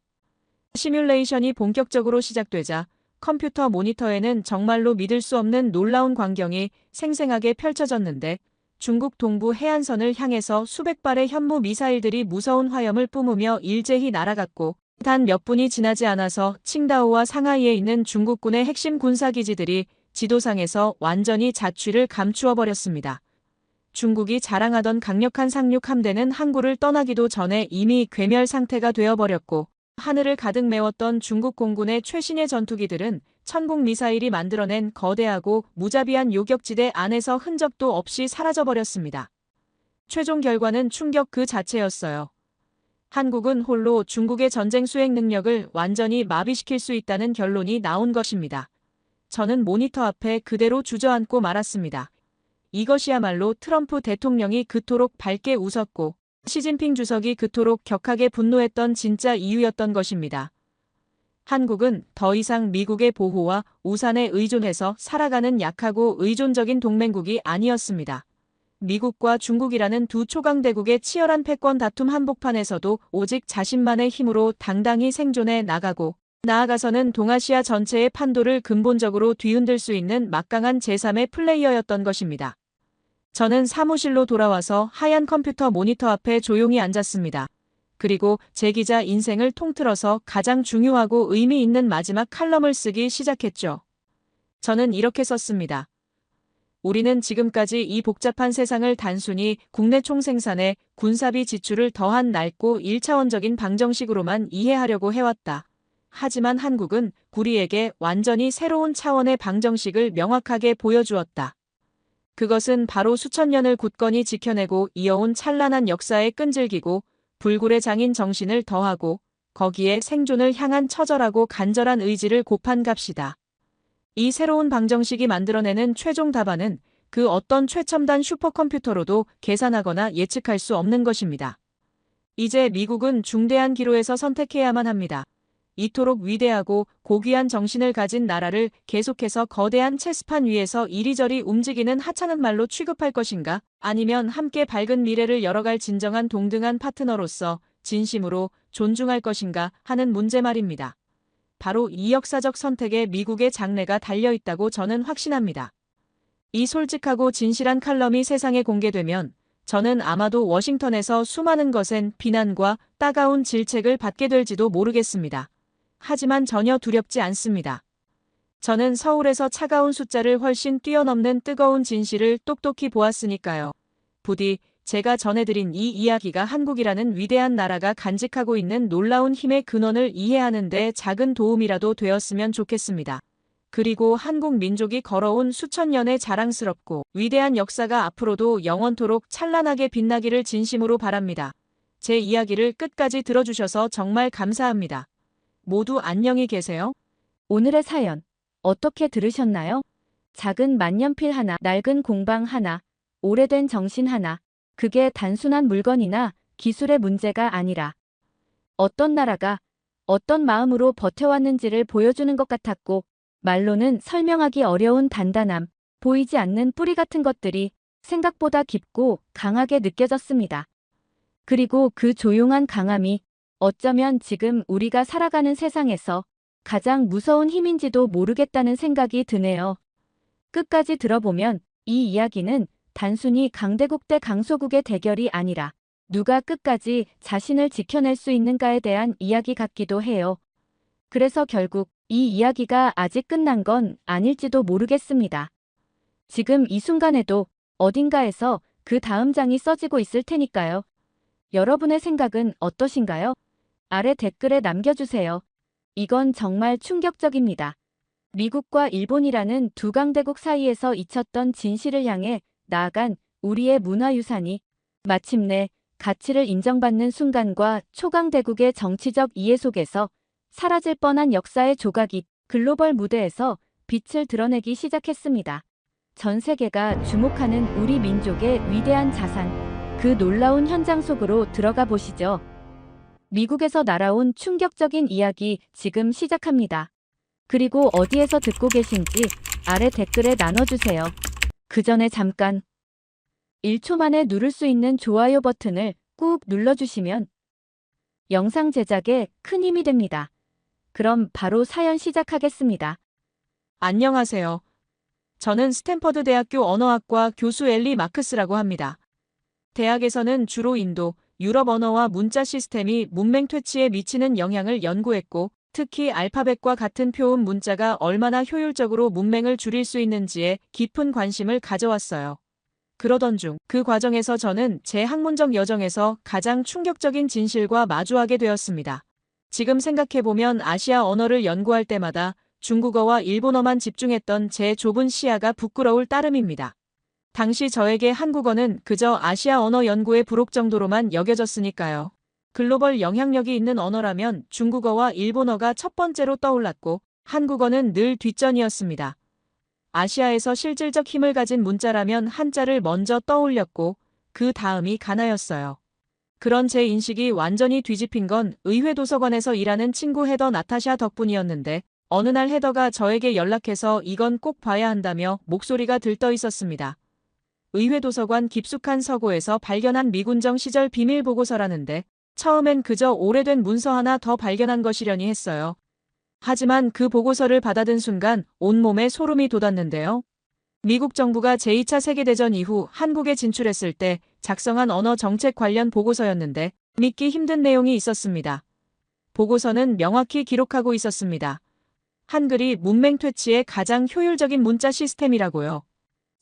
시뮬레이션이 본격적으로 시작되자 컴퓨터 모니터에는 정말로 믿을 수 없는 놀라운 광경이 생생하게 펼쳐졌는데, 중국 동부 해안선을 향해서 수백 발의 현무 미사일들이 무서운 화염을 뿜으며 일제히 날아갔고, 단 몇 분이 지나지 않아서 칭다오와 상하이에 있는 중국군의 핵심 군사기지들이 지도상에서 완전히 자취를 감추어 버렸습니다. 중국이 자랑하던 강력한 상륙 함대는 항구를 떠나기도 전에 이미 괴멸 상태가 되어버렸고, 하늘을 가득 메웠던 중국 공군의 최신의 전투기들은 천공 미사일이 만들어낸 거대하고 무자비한 요격지대 안에서 흔적도 없이 사라져버렸습니다. 최종 결과는 충격 그 자체였어요. 한국은 홀로 중국의 전쟁 수행 능력을 완전히 마비시킬 수 있다는 결론이 나온 것입니다. 저는 모니터 앞에 그대로 주저앉고 말았습니다. 이것이야말로 트럼프 대통령이 그토록 밝게 웃었고 시진핑 주석이 그토록 격하게 분노했던 진짜 이유였던 것입니다. 한국은 더 이상 미국의 보호와 우산에 의존해서 살아가는 약하고 의존적인 동맹국이 아니었습니다. 미국과 중국이라는 두 초강대국의 치열한 패권 다툼 한복판에서도 오직 자신만의 힘으로 당당히 생존해 나가고, 나아가서는 동아시아 전체의 판도를 근본적으로 뒤흔들 수 있는 막강한 제3의 플레이어였던 것입니다. 저는 사무실로 돌아와서 하얀 컴퓨터 모니터 앞에 조용히 앉았습니다. 그리고 제 기자 인생을 통틀어서 가장 중요하고 의미 있는 마지막 칼럼을 쓰기 시작했죠. 저는 이렇게 썼습니다. 우리는 지금까지 이 복잡한 세상을 단순히 국내 총생산에 군사비 지출을 더한 낡고 1차원적인 방정식으로만 이해하려고 해왔다. 하지만 한국은 우리에게 완전히 새로운 차원의 방정식을 명확하게 보여주었다. 그것은 바로 수천 년을 굳건히 지켜내고 이어온 찬란한 역사에 끈질기고 불굴의 장인 정신을 더하고 거기에 생존을 향한 처절하고 간절한 의지를 곱한 값이다. 이 새로운 방정식이 만들어내는 최종 답안은 그 어떤 최첨단 슈퍼컴퓨터로도 계산하거나 예측할 수 없는 것입니다. 이제 미국은 중대한 기로에서 선택해야만 합니다. 이토록 위대하고 고귀한 정신을 가진 나라를 계속해서 거대한 체스판 위에서 이리저리 움직이는 하찮은 말로 취급할 것인가? 아니면 함께 밝은 미래를 열어갈 진정한 동등한 파트너로서 진심으로 존중할 것인가 하는 문제 말입니다. 바로 이 역사적 선택에 미국의 장래가 달려있다고 저는 확신합니다. 이 솔직하고 진실한 칼럼이 세상에 공개되면 저는 아마도 워싱턴에서 수많은 거센 비난과 따가운 질책을 받게 될지도 모르겠습니다. 하지만 전혀 두렵지 않습니다. 저는 서울에서 차가운 숫자를 훨씬 뛰어넘는 뜨거운 진실을 똑똑히 보았으니까요. 부디 제가 전해드린 이 이야기가 한국이라는 위대한 나라가 간직하고 있는 놀라운 힘의 근원을 이해하는 데 작은 도움이라도 되었으면 좋겠습니다. 그리고 한국 민족이 걸어온 수천 년의 자랑스럽고 위대한 역사가 앞으로도 영원토록 찬란하게 빛나기를 진심으로 바랍니다. 제 이야기를 끝까지 들어주셔서 정말 감사합니다. 모두 안녕히 계세요. 오늘의 사연 어떻게 들으셨나요? 작은 만년필 하나, 낡은 공방 하나, 오래된 정신 하나. 그게 단순한 물건이나 기술의 문제가 아니라 어떤 나라가 어떤 마음으로 버텨왔는지를 보여주는 것 같았고 말로는 설명하기 어려운 단단함, 보이지 않는 뿌리 같은 것들이 생각보다 깊고 강하게 느껴졌습니다. 그리고 그 조용한 강함이 어쩌면 지금 우리가 살아가는 세상에서 가장 무서운 힘인지도 모르겠다는 생각이 드네요. 끝까지 들어보면 이 이야기는 단순히 강대국 대 강소국의 대결이 아니라 누가 끝까지 자신을 지켜낼 수 있는가에 대한 이야기 같기도 해요. 그래서 결국 이 이야기가 아직 끝난 건 아닐지도 모르겠습니다. 지금 이 순간에도 어딘가에서 그 다음 장이 써지고 있을 테니까요. 여러분의 생각은 어떠신가요? 아래 댓글에 남겨주세요. 이건 정말 충격적입니다. 미국과 일본이라는 두 강대국 사이에서 잊혔던 진실을 향해 나아간 우리의 문화유산이 마침내 가치를 인정받는 순간과 초강대국의 정치적 이해 속에서 사라질 뻔한 역사의 조각이 글로벌 무대에서 빛을 드러내기 시작했습니다. 전 세계가 주목하는 우리 민족의 위대한 자산, 그 놀라운 현장 속으로 들어가 보시죠. 미국에서 날아온 충격적인 이야기 지금 시작합니다. 그리고 어디에서 듣고 계신지 아래 댓글에 나눠주세요. 그 전에 잠깐 1초 만에 누를 수 있는 좋아요 버튼을 꾹 눌러주시면 영상 제작에 큰 힘이 됩니다. 그럼 바로 사연 시작하겠습니다. 안녕하세요. 저는 스탠퍼드 대학교 언어학과 교수 엘리 마크스라고 합니다. 대학에서는 주로 인도, 유럽 언어와 문자 시스템이 문맹 퇴치에 미치는 영향을 연구했고, 특히 알파벳과 같은 표음 문자가 얼마나 효율적으로 문맹을 줄일 수 있는지에 깊은 관심을 가져왔어요. 그러던 중 그 과정에서 저는 제 학문적 여정에서 가장 충격적인 진실과 마주하게 되었습니다. 지금 생각해보면 아시아 언어를 연구할 때마다 중국어와 일본어만 집중했던 제 좁은 시야가 부끄러울 따름입니다. 당시 저에게 한국어는 그저 아시아 언어 연구의 부록 정도로만 여겨졌으니까요. 글로벌 영향력이 있는 언어라면 중국어와 일본어가 첫 번째로 떠올랐고 한국어는 늘 뒷전이었습니다. 아시아에서 실질적 힘을 가진 문자라면 한자를 먼저 떠올렸고 그 다음이 가나였어요. 그런 제 인식이 완전히 뒤집힌 건 의회 도서관에서 일하는 친구 헤더 나타샤 덕분이었는데 어느 날 헤더가 저에게 연락해서 이건 꼭 봐야 한다며 목소리가 들떠 있었습니다. 의회 도서관 깊숙한 서고에서 발견한 미군정 시절 비밀 보고서라는데 처음엔 그저 오래된 문서 하나 더 발견한 것이려니 했어요. 하지만 그 보고서를 받아든 순간 온몸에 소름이 돋았는데요. 미국 정부가 제2차 세계대전 이후 한국에 진출했을 때 작성한 언어 정책 관련 보고서였는데 믿기 힘든 내용이 있었습니다. 보고서는 명확히 기록하고 있었습니다. 한글이 문맹 퇴치의 가장 효율적인 문자 시스템이라고요.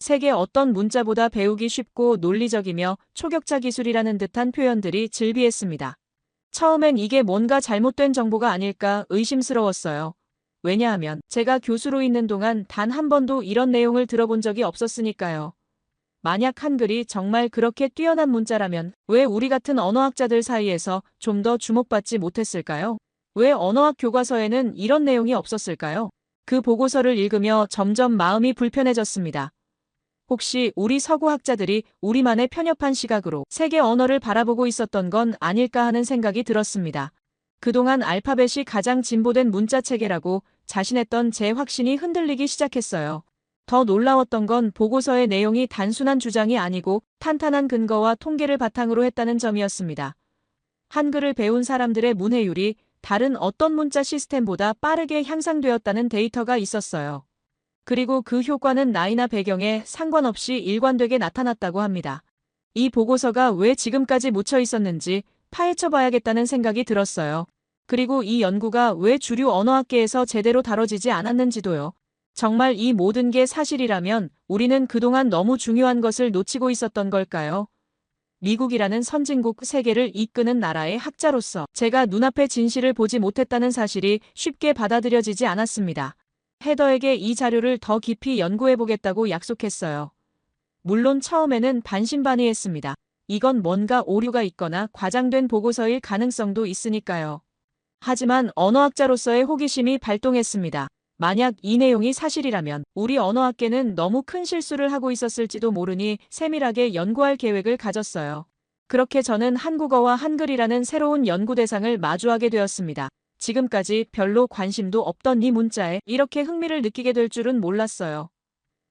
세계 어떤 문자보다 배우기 쉽고 논리적이며 초격차 기술이라는 듯한 표현들이 즐비했습니다. 처음엔 이게 뭔가 잘못된 정보가 아닐까 의심스러웠어요. 왜냐하면 제가 교수로 있는 동안 단 한 번도 이런 내용을 들어본 적이 없었으니까요. 만약 한글이 정말 그렇게 뛰어난 문자라면 왜 우리 같은 언어학자들 사이에서 좀 더 주목받지 못했을까요? 왜 언어학 교과서에는 이런 내용이 없었을까요? 그 보고서를 읽으며 점점 마음이 불편해졌습니다. 혹시 우리 서구학자들이 우리만의 편협한 시각으로 세계 언어를 바라보고 있었던 건 아닐까 하는 생각이 들었습니다. 그동안 알파벳이 가장 진보된 문자 체계라고 자신했던 제 확신이 흔들리기 시작했어요. 더 놀라웠던 건 보고서의 내용이 단순한 주장이 아니고 탄탄한 근거와 통계를 바탕으로 했다는 점이었습니다. 한글을 배운 사람들의 문해율이 다른 어떤 문자 시스템보다 빠르게 향상되었다는 데이터가 있었어요. 그리고 그 효과는 나이나 배경에 상관없이 일관되게 나타났다고 합니다. 이 보고서가 왜 지금까지 묻혀 있었는지 파헤쳐 봐야겠다는 생각이 들었어요. 그리고 이 연구가 왜 주류 언어학계에서 제대로 다뤄지지 않았는지도요. 정말 이 모든 게 사실이라면 우리는 그동안 너무 중요한 것을 놓치고 있었던 걸까요? 미국이라는 선진국 세계를 이끄는 나라의 학자로서 제가 눈앞에 진실을 보지 못했다는 사실이 쉽게 받아들여지지 않았습니다. 헤더에게 이 자료를 더 깊이 연구해보겠다고 약속했어요. 물론 처음에는 반신반의했습니다. 이건 뭔가 오류가 있거나 과장된 보고서일 가능성도 있으니까요. 하지만 언어학자로서의 호기심이 발동했습니다. 만약 이 내용이 사실이라면 우리 언어학계는 너무 큰 실수를 하고 있었을지도 모르니 세밀하게 연구할 계획을 가졌어요. 그렇게 저는 한국어와 한글이라는 새로운 연구 대상을 마주하게 되었습니다. 지금까지 별로 관심도 없던 이 문자에 이렇게 흥미를 느끼게 될 줄은 몰랐어요.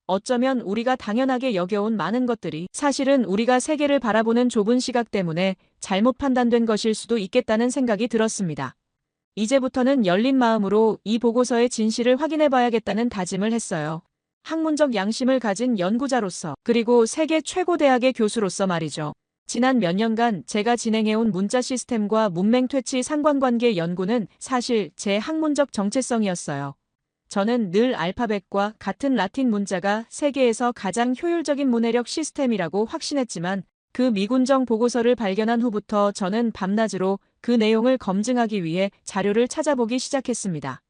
어쩌면 우리가 당연하게 여겨온 많은 것들이 사실은 우리가 세계를 바라보는 좁은 시각 때문에 잘못 판단된 것일 수도 있겠다는 생각이 들었습니다. 이제부터는 열린 마음으로 이 보고서의 진실을 확인해 봐야겠다는 다짐을 했어요. 학문적 양심을 가진 연구자로서 그리고 세계 최고 대학의 교수로서 말이죠. 지난 몇 년간 제가 진행해온 문자 시스템과 문맹 퇴치 상관관계 연구는 사실 제 학문적 정체성이었어요. 저는 늘 알파벳과 같은 라틴 문자가 세계에서 가장 효율적인 문해력 시스템이라고 확신했지만 그 미군정 보고서를 발견한 후부터 저는 밤낮으로 그 내용을 검증하기 위해 자료를 찾아보기 시작했습니다.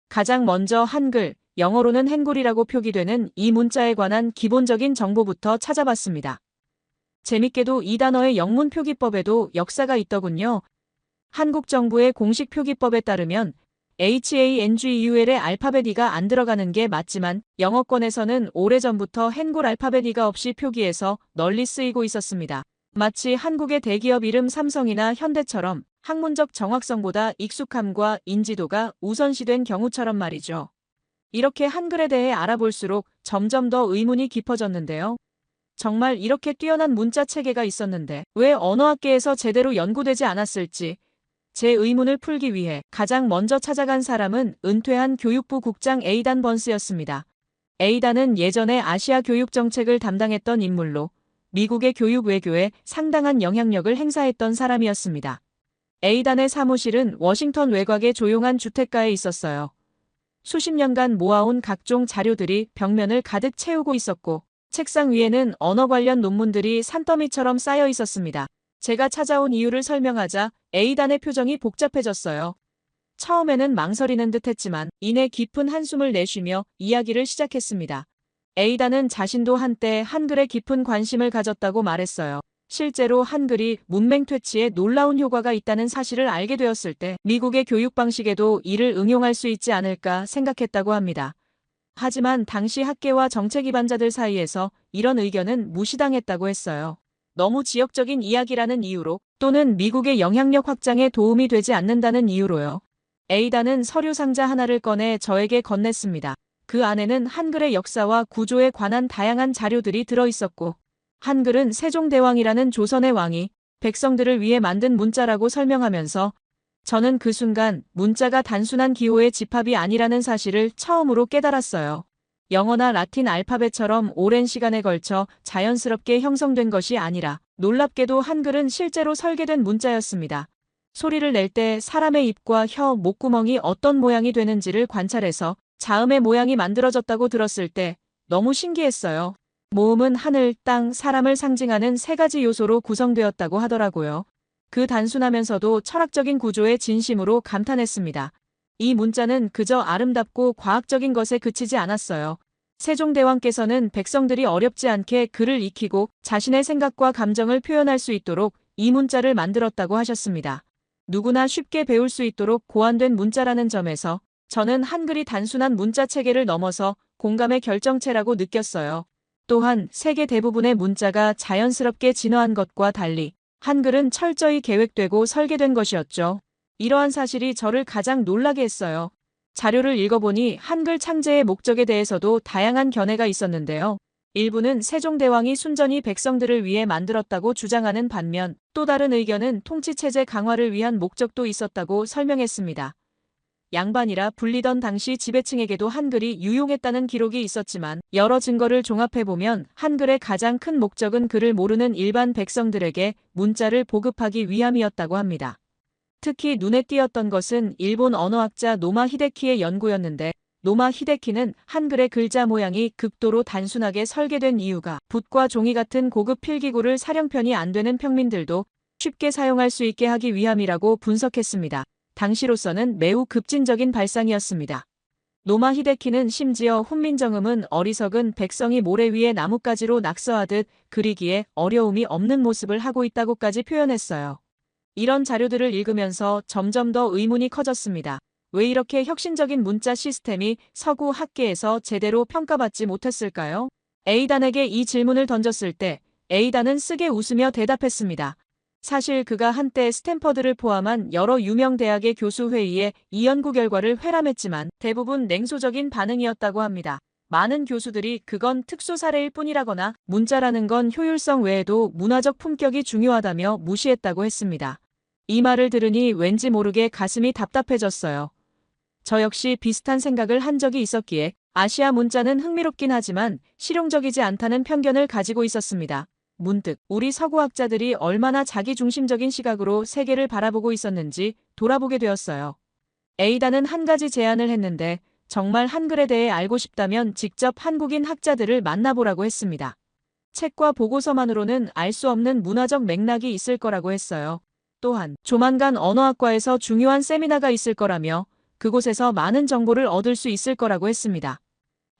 가장 먼저 한글, 영어로는 행굴이라고 표기되는 이 문자에 관한 기본적인 정보부터 찾아봤습니다. 재밌게도 이 단어의 영문 표기법에도 역사가 있더군요. 한국 정부의 공식 표기법에 따르면 HANGUL의 알파벳 E가 안 들어가는 게 맞지만 영어권에서는 오래전부터 행굴 알파벳 E가 없이 표기해서 널리 쓰이고 있었습니다. 마치 한국의 대기업 이름 삼성이나 현대처럼 학문적 정확성보다 익숙함과 인지도가 우선시된 경우처럼 말이죠. 이렇게 한글에 대해 알아볼수록 점점 더 의문이 깊어졌는데요. 정말 이렇게 뛰어난 문자 체계가 있었는데 왜 언어학계에서 제대로 연구되지 않았을지 제 의문을 풀기 위해 가장 먼저 찾아간 사람은 은퇴한 교육부 국장 에이단 번스였습니다. 에이단은 예전에 아시아 교육 정책을 담당했던 인물로 미국의 교육 외교에 상당한 영향력을 행사했던 사람이었습니다. 에이단의 사무실은 워싱턴 외곽의 조용한 주택가에 있었어요. 수십 년간 모아온 각종 자료들이 벽면을 가득 채우고 있었고 책상 위에는 언어 관련 논문들이 산더미처럼 쌓여 있었습니다. 제가 찾아온 이유를 설명하자 에이단의 표정이 복잡해졌어요. 처음에는 망설이는 듯 했지만 이내 깊은 한숨을 내쉬며 이야기를 시작했습니다. 에이단은 자신도 한때 한글에 깊은 관심을 가졌다고 말했어요. 실제로 한글이 문맹 퇴치에 놀라운 효과가 있다는 사실을 알게 되었을 때 미국의 교육 방식에도 이를 응용할 수 있지 않을까 생각했다고 합니다. 하지만 당시 학계와 정책 기반자들 사이에서 이런 의견은 무시당했다고 했어요. 너무 지역적인 이야기라는 이유로 또는 미국의 영향력 확장에 도움이 되지 않는다는 이유로요. 에이단은 서류 상자 하나를 꺼내 저에게 건넸습니다. 그 안에는 한글의 역사와 구조에 관한 다양한 자료들이 들어있었고 한글은 세종대왕이라는 조선의 왕이 백성들을 위해 만든 문자라고 설명하면서 저는 그 순간 문자가 단순한 기호의 집합이 아니라는 사실을 처음으로 깨달았어요. 영어나 라틴 알파벳처럼 오랜 시간에 걸쳐 자연스럽게 형성된 것이 아니라 놀랍게도 한글은 실제로 설계된 문자였습니다. 소리를 낼 때 사람의 입과 혀, 목구멍이 어떤 모양이 되는지를 관찰해서 자음의 모양이 만들어졌다고 들었을 때 너무 신기했어요. 모음은 하늘, 땅, 사람을 상징하는 세 가지 요소로 구성되었다고 하더라고요. 그 단순하면서도 철학적인 구조에 진심으로 감탄했습니다. 이 문자는 그저 아름답고 과학적인 것에 그치지 않았어요. 세종대왕께서는 백성들이 어렵지 않게 글을 익히고 자신의 생각과 감정을 표현할 수 있도록 이 문자를 만들었다고 하셨습니다. 누구나 쉽게 배울 수 있도록 고안된 문자라는 점에서 저는 한글이 단순한 문자 체계를 넘어서 공감의 결정체라고 느꼈어요. 또한 세계 대부분의 문자가 자연스럽게 진화한 것과 달리 한글은 철저히 계획되고 설계된 것이었죠. 이러한 사실이 저를 가장 놀라게 했어요. 자료를 읽어보니 한글 창제의 목적에 대해서도 다양한 견해가 있었는데요. 일부는 세종대왕이 순전히 백성들을 위해 만들었다고 주장하는 반면 또 다른 의견은 통치체제 강화를 위한 목적도 있었다고 설명했습니다. 양반이라 불리던 당시 지배층에게도 한글이 유용했다는 기록이 있었지만 여러 증거를 종합해보면 한글의 가장 큰 목적은 글을 모르는 일반 백성들에게 문자를 보급하기 위함이었다고 합니다. 특히 눈에 띄었던 것은 일본 언어학자 노마 히데키의 연구였는데 노마 히데키는 한글의 글자 모양이 극도로 단순하게 설계된 이유가 붓과 종이 같은 고급 필기구를 사령편이 안 되는 평민들도 쉽게 사용할 수 있게 하기 위함이라고 분석했습니다. 당시로서는 매우 급진적인 발상이었습니다. 노마 히데키는 심지어 훈민정음은 어리석은 백성이 모래 위에 나뭇가지로 낙서하듯 그리기에 어려움이 없는 모습을 하고 있다고까지 표현했어요. 이런 자료들을 읽으면서 점점 더 의문이 커졌습니다. 왜 이렇게 혁신적인 문자 시스템이 서구 학계에서 제대로 평가받지 못했을까요? A단에게 이 질문을 던졌을 때 A단은 쓰게 웃으며 대답했습니다. 사실 그가 한때 스탠퍼드를 포함한 여러 유명 대학의 교수 회의에 이 연구 결과를 회람했지만 대부분 냉소적인 반응이었다고 합니다. 많은 교수들이 그건 특수 사례일 뿐이라거나 문자라는 건 효율성 외에도 문화적 품격이 중요하다며 무시했다고 했습니다. 이 말을 들으니 왠지 모르게 가슴이 답답해졌어요. 저 역시 비슷한 생각을 한 적이 있었기에 아시아 문자는 흥미롭긴 하지만 실용적이지 않다는 편견을 가지고 있었습니다. 문득 우리 서구학자들이 얼마나 자기중심적인 시각으로 세계를 바라보고 있었는지 돌아보게 되었어요. A단은 한 가지 제안을 했는데 정말 한글에 대해 알고 싶다면 직접 한국인 학자들을 만나보라고 했습니다. 책과 보고서만으로는 알 수 없는 문화적 맥락이 있을 거라고 했어요. 또한 조만간 언어학과에서 중요한 세미나가 있을 거라며 그곳에서 많은 정보를 얻을 수 있을 거라고 했습니다.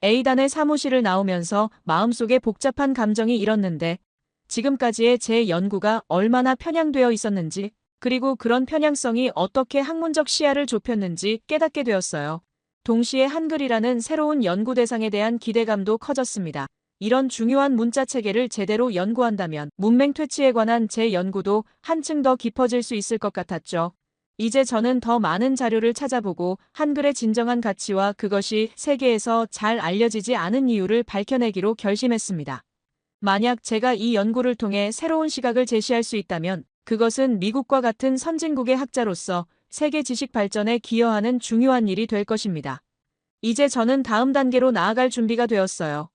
A단의 사무실을 나오면서 마음속에 복잡한 감정이 일었는데 지금까지의 제 연구가 얼마나 편향되어 있었는지 그리고 그런 편향성이 어떻게 학문적 시야를 좁혔는지 깨닫게 되었어요. 동시에 한글이라는 새로운 연구 대상에 대한 기대감도 커졌습니다. 이런 중요한 문자 체계를 제대로 연구한다면 문맹 퇴치에 관한 제 연구도 한층 더 깊어질 수 있을 것 같았죠. 이제 저는 더 많은 자료를 찾아보고 한글의 진정한 가치와 그것이 세계에서 잘 알려지지 않은 이유를 밝혀내기로 결심했습니다. 만약 제가 이 연구를 통해 새로운 시각을 제시할 수 있다면 그것은 미국과 같은 선진국의 학자로서 세계 지식 발전에 기여하는 중요한 일이 될 것입니다. 이제 저는 다음 단계로 나아갈 준비가 되었어요.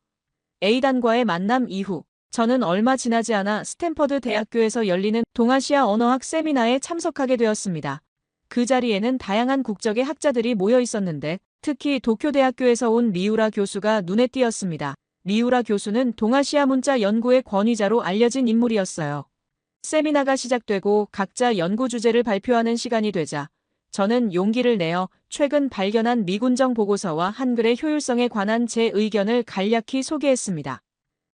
A단과의 만남 이후 저는 얼마 지나지 않아 스탠퍼드 대학교에서 열리는 동아시아 언어학 세미나에 참석하게 되었습니다. 그 자리에는 다양한 국적의 학자들이 모여 있었는데 특히 도쿄대학교에서 온 미우라 교수가 눈에 띄었습니다. 미우라 교수는 동아시아 문자 연구의 권위자로 알려진 인물이었어요. 세미나가 시작되고 각자 연구 주제를 발표하는 시간이 되자 저는 용기를 내어 최근 발견한 미군정 보고서와 한글의 효율성에 관한 제 의견을 간략히 소개했습니다.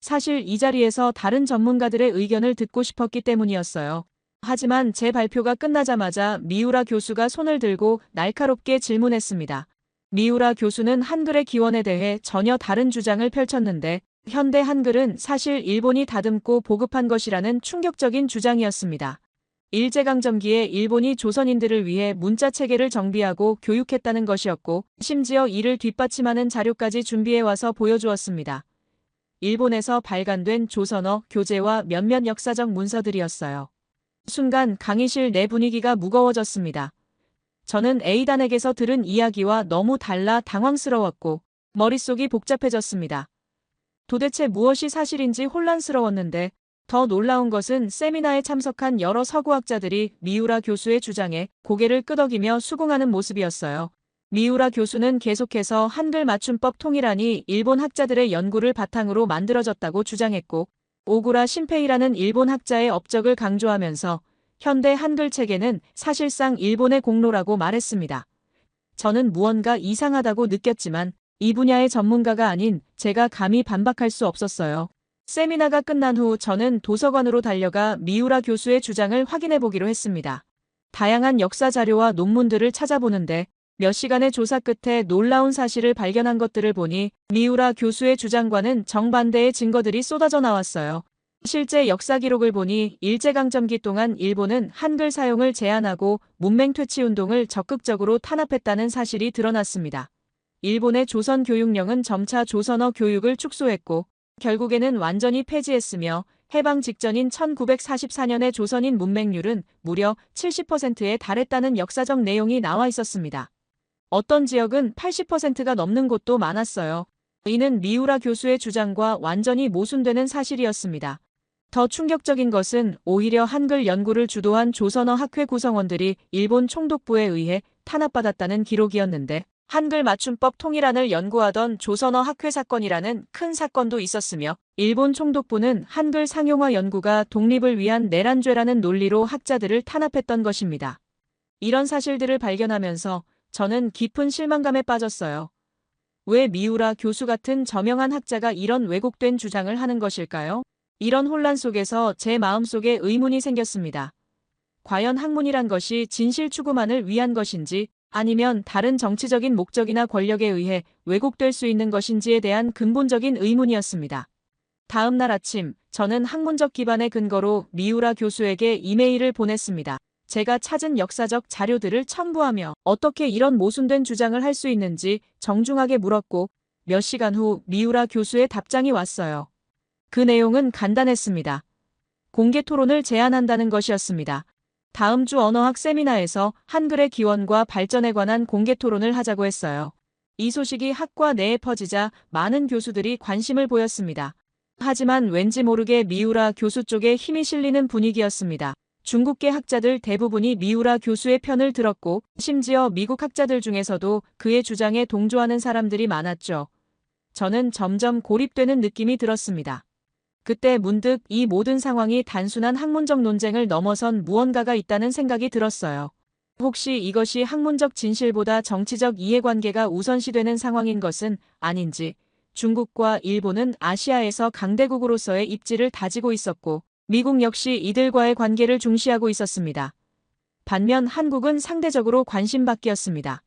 사실 이 자리에서 다른 전문가들의 의견을 듣고 싶었기 때문이었어요. 하지만 제 발표가 끝나자마자 미우라 교수가 손을 들고 날카롭게 질문했습니다. 미우라 교수는 한글의 기원에 대해 전혀 다른 주장을 펼쳤는데 현대 한글은 사실 일본이 다듬고 보급한 것이라는 충격적인 주장이었습니다. 일제강점기에 일본이 조선인들을 위해 문자 체계를 정비하고 교육했다는 것이었고 심지어 이를 뒷받침하는 자료까지 준비해와서 보여주었습니다. 일본에서 발간된 조선어 교재와 몇몇 역사적 문서들이었어요. 순간 강의실 내 분위기가 무거워졌습니다. 저는 A단에게서 들은 이야기와 너무 달라 당황스러웠고 머릿속이 복잡해졌습니다. 도대체 무엇이 사실인지 혼란스러웠는데 더 놀라운 것은 세미나에 참석한 여러 서구학자들이 미우라 교수의 주장에 고개를 끄덕이며 수긍하는 모습이었어요. 미우라 교수는 계속해서 한글 맞춤법 통일안이 일본 학자들의 연구를 바탕으로 만들어졌다고 주장했고, 오구라 신페이라는 일본 학자의 업적을 강조하면서 현대 한글 체계는 사실상 일본의 공로라고 말했습니다. 저는 무언가 이상하다고 느꼈지만 이 분야의 전문가가 아닌 제가 감히 반박할 수 없었어요. 세미나가 끝난 후 저는 도서관으로 달려가 미우라 교수의 주장을 확인해 보기로 했습니다. 다양한 역사 자료와 논문들을 찾아보는데 몇 시간의 조사 끝에 놀라운 사실을 발견한 것들을 보니 미우라 교수의 주장과는 정반대의 증거들이 쏟아져 나왔어요. 실제 역사 기록을 보니 일제강점기 동안 일본은 한글 사용을 제한하고 문맹 퇴치 운동을 적극적으로 탄압했다는 사실이 드러났습니다. 일본의 조선 교육령은 점차 조선어 교육을 축소했고 결국에는 완전히 폐지했으며 해방 직전인 1944년의 조선인 문맹률은 무려 70%에 달했다는 역사적 내용이 나와 있었습니다. 어떤 지역은 80%가 넘는 곳도 많았어요. 이는 미우라 교수의 주장과 완전히 모순되는 사실이었습니다. 더 충격적인 것은 오히려 한글 연구를 주도한 조선어 학회 구성원들이 일본 총독부에 의해 탄압받았다는 기록이었는데 한글 맞춤법 통일안을 연구하던 조선어 학회 사건이라는 큰 사건도 있었으며 일본 총독부는 한글 상용화 연구가 독립을 위한 내란죄라는 논리로 학자들을 탄압했던 것입니다. 이런 사실들을 발견하면서 저는 깊은 실망감에 빠졌어요. 왜 미우라 교수 같은 저명한 학자가 이런 왜곡된 주장을 하는 것일까요? 이런 혼란 속에서 제 마음속에 의문이 생겼습니다. 과연 학문이란 것이 진실 추구만을 위한 것인지 아니면 다른 정치적인 목적이나 권력에 의해 왜곡될 수 있는 것인지에 대한 근본적인 의문이었습니다. 다음 날 아침, 저는 학문적 기반의 근거로 미우라 교수에게 이메일을 보냈습니다. 제가 찾은 역사적 자료들을 첨부하며 어떻게 이런 모순된 주장을 할 수 있는지 정중하게 물었고 몇 시간 후 미우라 교수의 답장이 왔어요. 그 내용은 간단했습니다. 공개 토론을 제안한다는 것이었습니다. 다음 주 언어학 세미나에서 한글의 기원과 발전에 관한 공개 토론을 하자고 했어요. 이 소식이 학과 내에 퍼지자 많은 교수들이 관심을 보였습니다. 하지만 왠지 모르게 미우라 교수 쪽에 힘이 실리는 분위기였습니다. 중국계 학자들 대부분이 미우라 교수의 편을 들었고 심지어 미국 학자들 중에서도 그의 주장에 동조하는 사람들이 많았죠. 저는 점점 고립되는 느낌이 들었습니다. 그때 문득 이 모든 상황이 단순한 학문적 논쟁을 넘어선 무언가가 있다는 생각이 들었어요. 혹시 이것이 학문적 진실보다 정치적 이해관계가 우선시되는 상황인 것은 아닌지. 중국과 일본은 아시아에서 강대국으로서의 입지를 다지고 있었고 미국 역시 이들과의 관계를 중시하고 있었습니다. 반면 한국은 상대적으로 관심받기였습니다.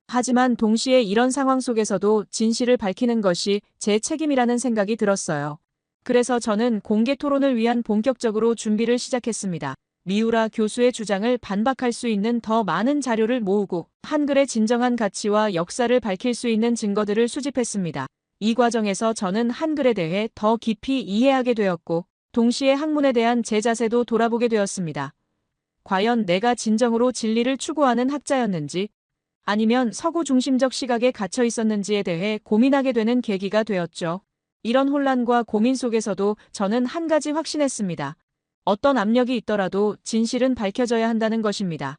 하지만 동시에 이런 상황 속에서도 진실을 밝히는 것이 제 책임이라는 생각이 들었어요. 그래서 저는 공개 토론을 위한 본격적으로 준비를 시작했습니다. 미우라 교수의 주장을 반박할 수 있는 더 많은 자료를 모으고 한글의 진정한 가치와 역사를 밝힐 수 있는 증거들을 수집했습니다. 이 과정에서 저는 한글에 대해 더 깊이 이해하게 되었고 동시에 학문에 대한 제 자세도 돌아보게 되었습니다. 과연 내가 진정으로 진리를 추구하는 학자였는지 아니면 서구 중심적 시각에 갇혀 있었는지에 대해 고민하게 되는 계기가 되었죠. 이런 혼란과 고민 속에서도 저는 한 가지 확신했습니다. 어떤 압력이 있더라도 진실은 밝혀져야 한다는 것입니다.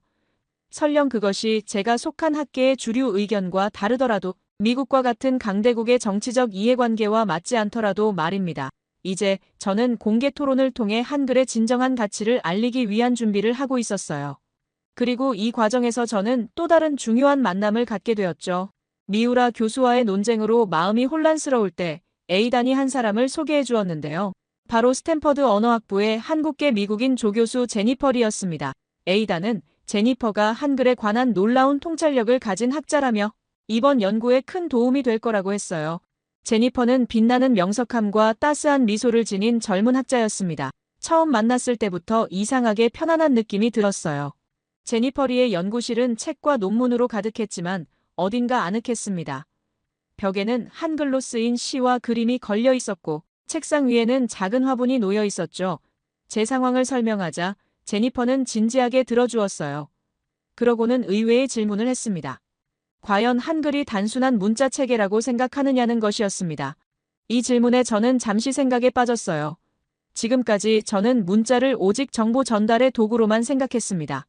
설령 그것이 제가 속한 학계의 주류 의견과 다르더라도 미국과 같은 강대국의 정치적 이해관계와 맞지 않더라도 말입니다. 이제 저는 공개 토론을 통해 한글의 진정한 가치를 알리기 위한 준비를 하고 있었어요. 그리고 이 과정에서 저는 또 다른 중요한 만남을 갖게 되었죠. 미우라 교수와의 논쟁으로 마음이 혼란스러울 때 A단이 한 사람을 소개해 주었는데요. 바로 스탠퍼드 언어학부의 한국계 미국인 조교수 제니퍼 리였습니다. A단은 제니퍼가 한글에 관한 놀라운 통찰력을 가진 학자라며 이번 연구에 큰 도움이 될 거라고 했어요. 제니퍼는 빛나는 명석함과 따스한 미소를 지닌 젊은 학자였습니다. 처음 만났을 때부터 이상하게 편안한 느낌이 들었어요. 제니퍼 리의 연구실은 책과 논문으로 가득했지만 어딘가 아늑했습니다. 벽에는 한글로 쓰인 시와 그림이 걸려 있었고 책상 위에는 작은 화분이 놓여 있었죠. 제 상황을 설명하자 제니퍼는 진지하게 들어주었어요. 그러고는 의외의 질문을 했습니다. 과연 한글이 단순한 문자 체계라고 생각하느냐는 것이었습니다. 이 질문에 저는 잠시 생각에 빠졌어요. 지금까지 저는 문자를 오직 정보 전달의 도구로만 생각했습니다.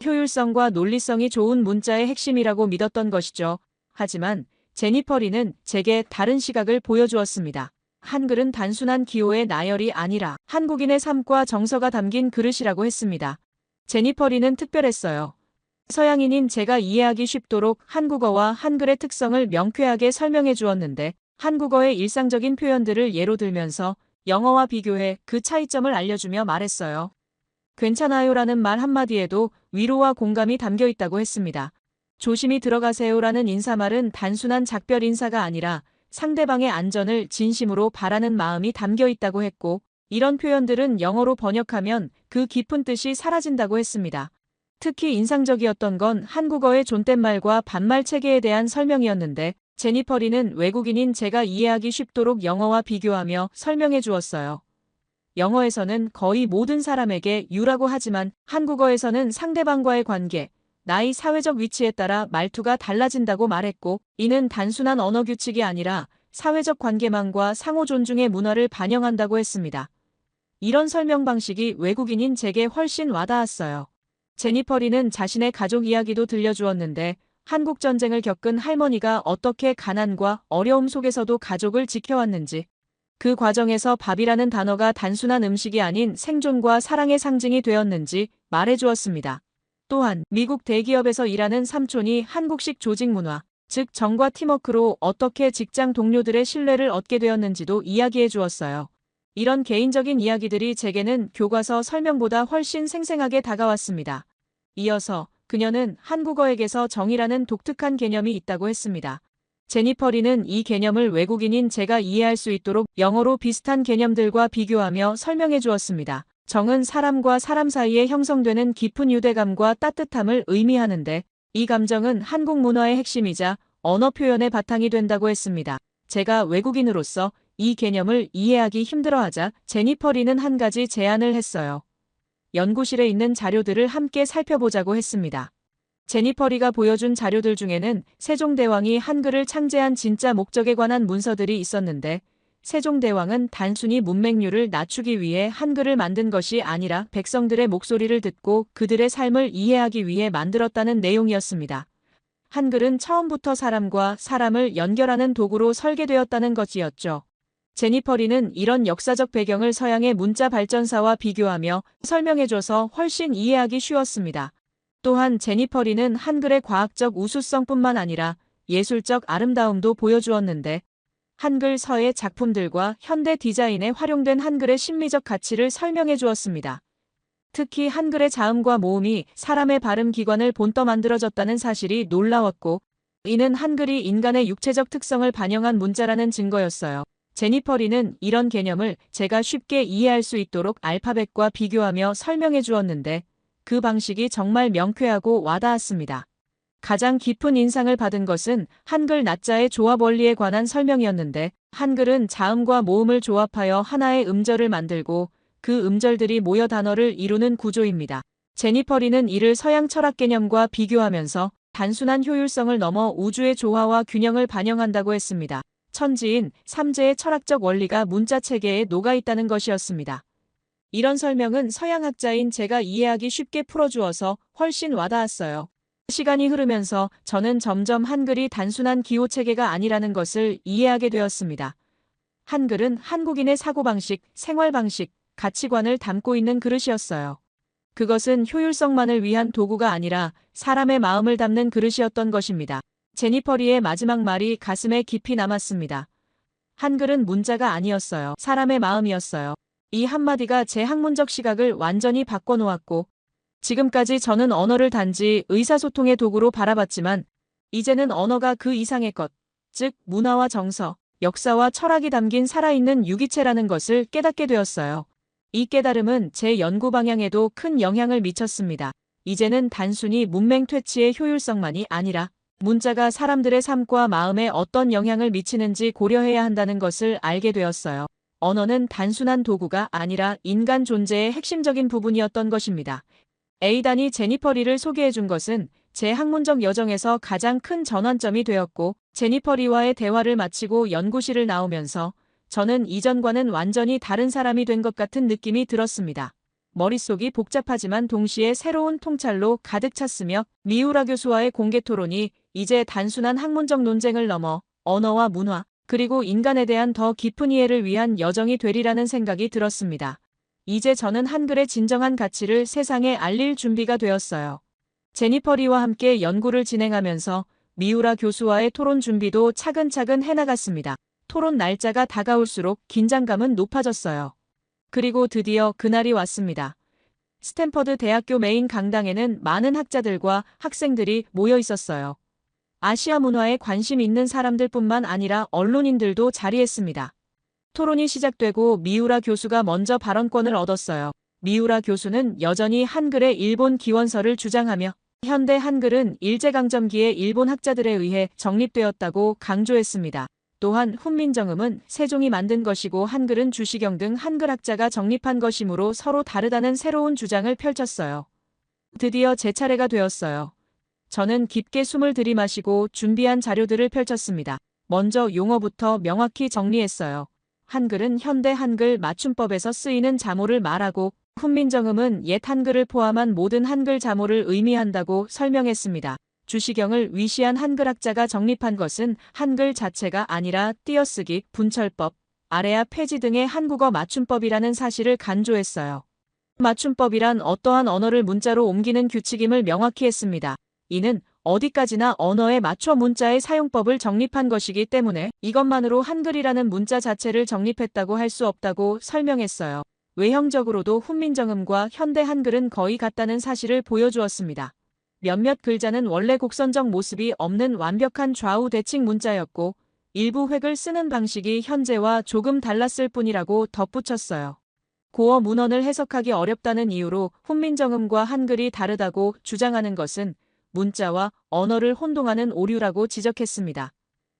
효율성과 논리성이 좋은 문자의 핵심이라고 믿었던 것이죠. 하지만 제니퍼 리는 제게 다른 시각을 보여주었습니다. 한글은 단순한 기호의 나열이 아니라 한국인의 삶과 정서가 담긴 그릇이라고 했습니다. 제니퍼 리는 특별했어요. 서양인인 제가 이해하기 쉽도록 한국어와 한글의 특성을 명쾌하게 설명해 주었는데 한국어의 일상적인 표현들을 예로 들면서 영어와 비교해 그 차이점을 알려주며 말했어요. 괜찮아요라는 말 한마디에도 위로와 공감이 담겨 있다고 했습니다. 조심히 들어가세요라는 인사말은 단순한 작별 인사가 아니라 상대방의 안전을 진심으로 바라는 마음이 담겨 있다고 했고, 이런 표현들은 영어로 번역하면 그 깊은 뜻이 사라진다고 했습니다. 특히 인상적이었던 건 한국어의 존댓말과 반말 체계에 대한 설명이었는데, 제니퍼 리는 외국인인 제가 이해하기 쉽도록 영어와 비교하며 설명해 주었어요. 영어에서는 거의 모든 사람에게 you라고 하지만 한국어에서는 상대방과의 관계, 나이, 사회적 위치에 따라 말투가 달라진다고 말했고, 이는 단순한 언어 규칙이 아니라 사회적 관계망과 상호 존중의 문화를 반영한다고 했습니다. 이런 설명 방식이 외국인인 제게 훨씬 와닿았어요. 제니퍼 리는 자신의 가족 이야기도 들려주었는데 한국 전쟁을 겪은 할머니가 어떻게 가난과 어려움 속에서도 가족을 지켜왔는지, 그 과정에서 밥이라는 단어가 단순한 음식이 아닌 생존과 사랑의 상징이 되었는지 말해주었습니다. 또한 미국 대기업에서 일하는 삼촌이 한국식 조직 문화, 즉 정과 팀워크로 어떻게 직장 동료들의 신뢰를 얻게 되었는지도 이야기해 주었어요. 이런 개인적인 이야기들이 제게는 교과서 설명보다 훨씬 생생하게 다가왔습니다. 이어서 그녀는 한국어에게서 정의라는 독특한 개념이 있다고 했습니다. 제니퍼 리는 이 개념을 외국인인 제가 이해할 수 있도록 영어로 비슷한 개념들과 비교하며 설명해 주었습니다. 정은 사람과 사람 사이에 형성되는 깊은 유대감과 따뜻함을 의미하는데, 이 감정은 한국 문화의 핵심이자 언어 표현의 바탕이 된다고 했습니다. 제가 외국인으로서 이 개념을 이해하기 힘들어하자 제니퍼 리는 한 가지 제안을 했어요. 연구실에 있는 자료들을 함께 살펴보자고 했습니다. 제니퍼 리가 보여준 자료들 중에는 세종대왕이 한글을 창제한 진짜 목적에 관한 문서들이 있었는데, 세종대왕은 단순히 문맹률을 낮추기 위해 한글을 만든 것이 아니라 백성들의 목소리를 듣고 그들의 삶을 이해하기 위해 만들었다는 내용이었습니다. 한글은 처음부터 사람과 사람을 연결하는 도구로 설계되었다는 것이었죠. 제니퍼 리는 이런 역사적 배경을 서양의 문자 발전사와 비교하며 설명해줘서 훨씬 이해하기 쉬웠습니다. 또한 제니퍼 리는 한글의 과학적 우수성뿐만 아니라 예술적 아름다움도 보여주었는데, 한글 서예 작품들과 현대 디자인에 활용된 한글의 심미적 가치를 설명해 주었습니다. 특히 한글의 자음과 모음이 사람의 발음 기관을 본떠 만들어졌다는 사실이 놀라웠고, 이는 한글이 인간의 육체적 특성을 반영한 문자라는 증거였어요. 제니퍼 리는 이런 개념을 제가 쉽게 이해할 수 있도록 알파벳과 비교하며 설명해 주었는데, 그 방식이 정말 명쾌하고 와닿았습니다. 가장 깊은 인상을 받은 것은 한글 낮자의 조합 원리에 관한 설명이었는데, 한글은 자음과 모음을 조합하여 하나의 음절을 만들고 그 음절들이 모여 단어를 이루는 구조입니다. 제니퍼 리는 이를 서양 철학 개념과 비교하면서 단순한 효율성을 넘어 우주의 조화와 균형을 반영한다고 했습니다. 천지인 삼재의 철학적 원리가 문자 체계에 녹아있다는 것이었습니다. 이런 설명은 서양학자인 제가 이해하기 쉽게 풀어주어서 훨씬 와닿았어요. 시간이 흐르면서 저는 점점 한글이 단순한 기호 체계가 아니라는 것을 이해하게 되었습니다. 한글은 한국인의 사고방식, 생활방식, 가치관을 담고 있는 그릇이었어요. 그것은 효율성만을 위한 도구가 아니라 사람의 마음을 담는 그릇이었던 것입니다. 제니퍼 리의 마지막 말이 가슴에 깊이 남았습니다. 한글은 문자가 아니었어요. 사람의 마음이었어요. 이 한마디가 제 학문적 시각을 완전히 바꿔놓았고, 지금까지 저는 언어를 단지 의사소통의 도구로 바라봤지만, 이제는 언어가 그 이상의 것, 즉 문화와 정서, 역사와 철학이 담긴 살아있는 유기체라는 것을 깨닫게 되었어요. 이 깨달음은 제 연구 방향에도 큰 영향을 미쳤습니다. 이제는 단순히 문맹 퇴치의 효율성만이 아니라 문자가 사람들의 삶과 마음에 어떤 영향을 미치는지 고려해야 한다는 것을 알게 되었어요. 언어는 단순한 도구가 아니라 인간 존재의 핵심적인 부분이었던 것입니다. 에이단이 제니퍼 리를 소개해준 것은 제 학문적 여정에서 가장 큰 전환점이 되었고, 제니퍼 리와의 대화를 마치고 연구실을 나오면서 저는 이전과는 완전히 다른 사람이 된 것 같은 느낌이 들었습니다. 머릿속이 복잡하지만 동시에 새로운 통찰로 가득 찼으며 미우라 교수와의 공개 토론이 이제 단순한 학문적 논쟁을 넘어 언어와 문화, 그리고 인간에 대한 더 깊은 이해를 위한 여정이 되리라는 생각이 들었습니다. 이제 저는 한글의 진정한 가치를 세상에 알릴 준비가 되었어요. 제니퍼 리와 함께 연구를 진행하면서 미우라 교수와의 토론 준비도 차근차근 해나갔습니다. 토론 날짜가 다가올수록 긴장감은 높아졌어요. 그리고 드디어 그날이 왔습니다. 스탠퍼드 대학교 메인 강당에는 많은 학자들과 학생들이 모여 있었어요. 아시아 문화에 관심 있는 사람들뿐만 아니라 언론인들도 자리했습니다. 토론이 시작되고 미우라 교수가 먼저 발언권을 얻었어요. 미우라 교수는 여전히 한글의 일본 기원서를 주장하며 현대 한글은 일제강점기에 일본 학자들에 의해 정립되었다고 강조했습니다. 또한 훈민정음은 세종이 만든 것이고 한글은 주시경 등 한글학자가 정립한 것이므로 서로 다르다는 새로운 주장을 펼쳤어요. 드디어 제 차례가 되었어요. 저는 깊게 숨을 들이마시고 준비한 자료들을 펼쳤습니다. 먼저 용어부터 명확히 정리했어요. 한글은 현대 한글 맞춤법에서 쓰이는 자모를 말하고 훈민정음은 옛 한글을 포함한 모든 한글 자모를 의미한다고 설명했습니다. 주시경을 위시한 한글학자가 정립한 것은 한글 자체가 아니라 띄어쓰기, 분철법, 아래아 폐지 등의 한국어 맞춤법이라는 사실을 강조했어요. 맞춤법이란 어떠한 언어를 문자로 옮기는 규칙임을 명확히 했습니다. 이는 어디까지나 언어에 맞춰 문자의 사용법을 정립한 것이기 때문에 이것만으로 한글이라는 문자 자체를 정립했다고 할 수 없다고 설명했어요. 외형적으로도 훈민정음과 현대 한글은 거의 같다는 사실을 보여주었습니다. 몇몇 글자는 원래 곡선적 모습이 없는 완벽한 좌우 대칭 문자였고 일부 획을 쓰는 방식이 현재와 조금 달랐을 뿐이라고 덧붙였어요. 고어 문헌을 해석하기 어렵다는 이유로 훈민정음과 한글이 다르다고 주장하는 것은 문자와 언어를 혼동하는 오류라고 지적했습니다.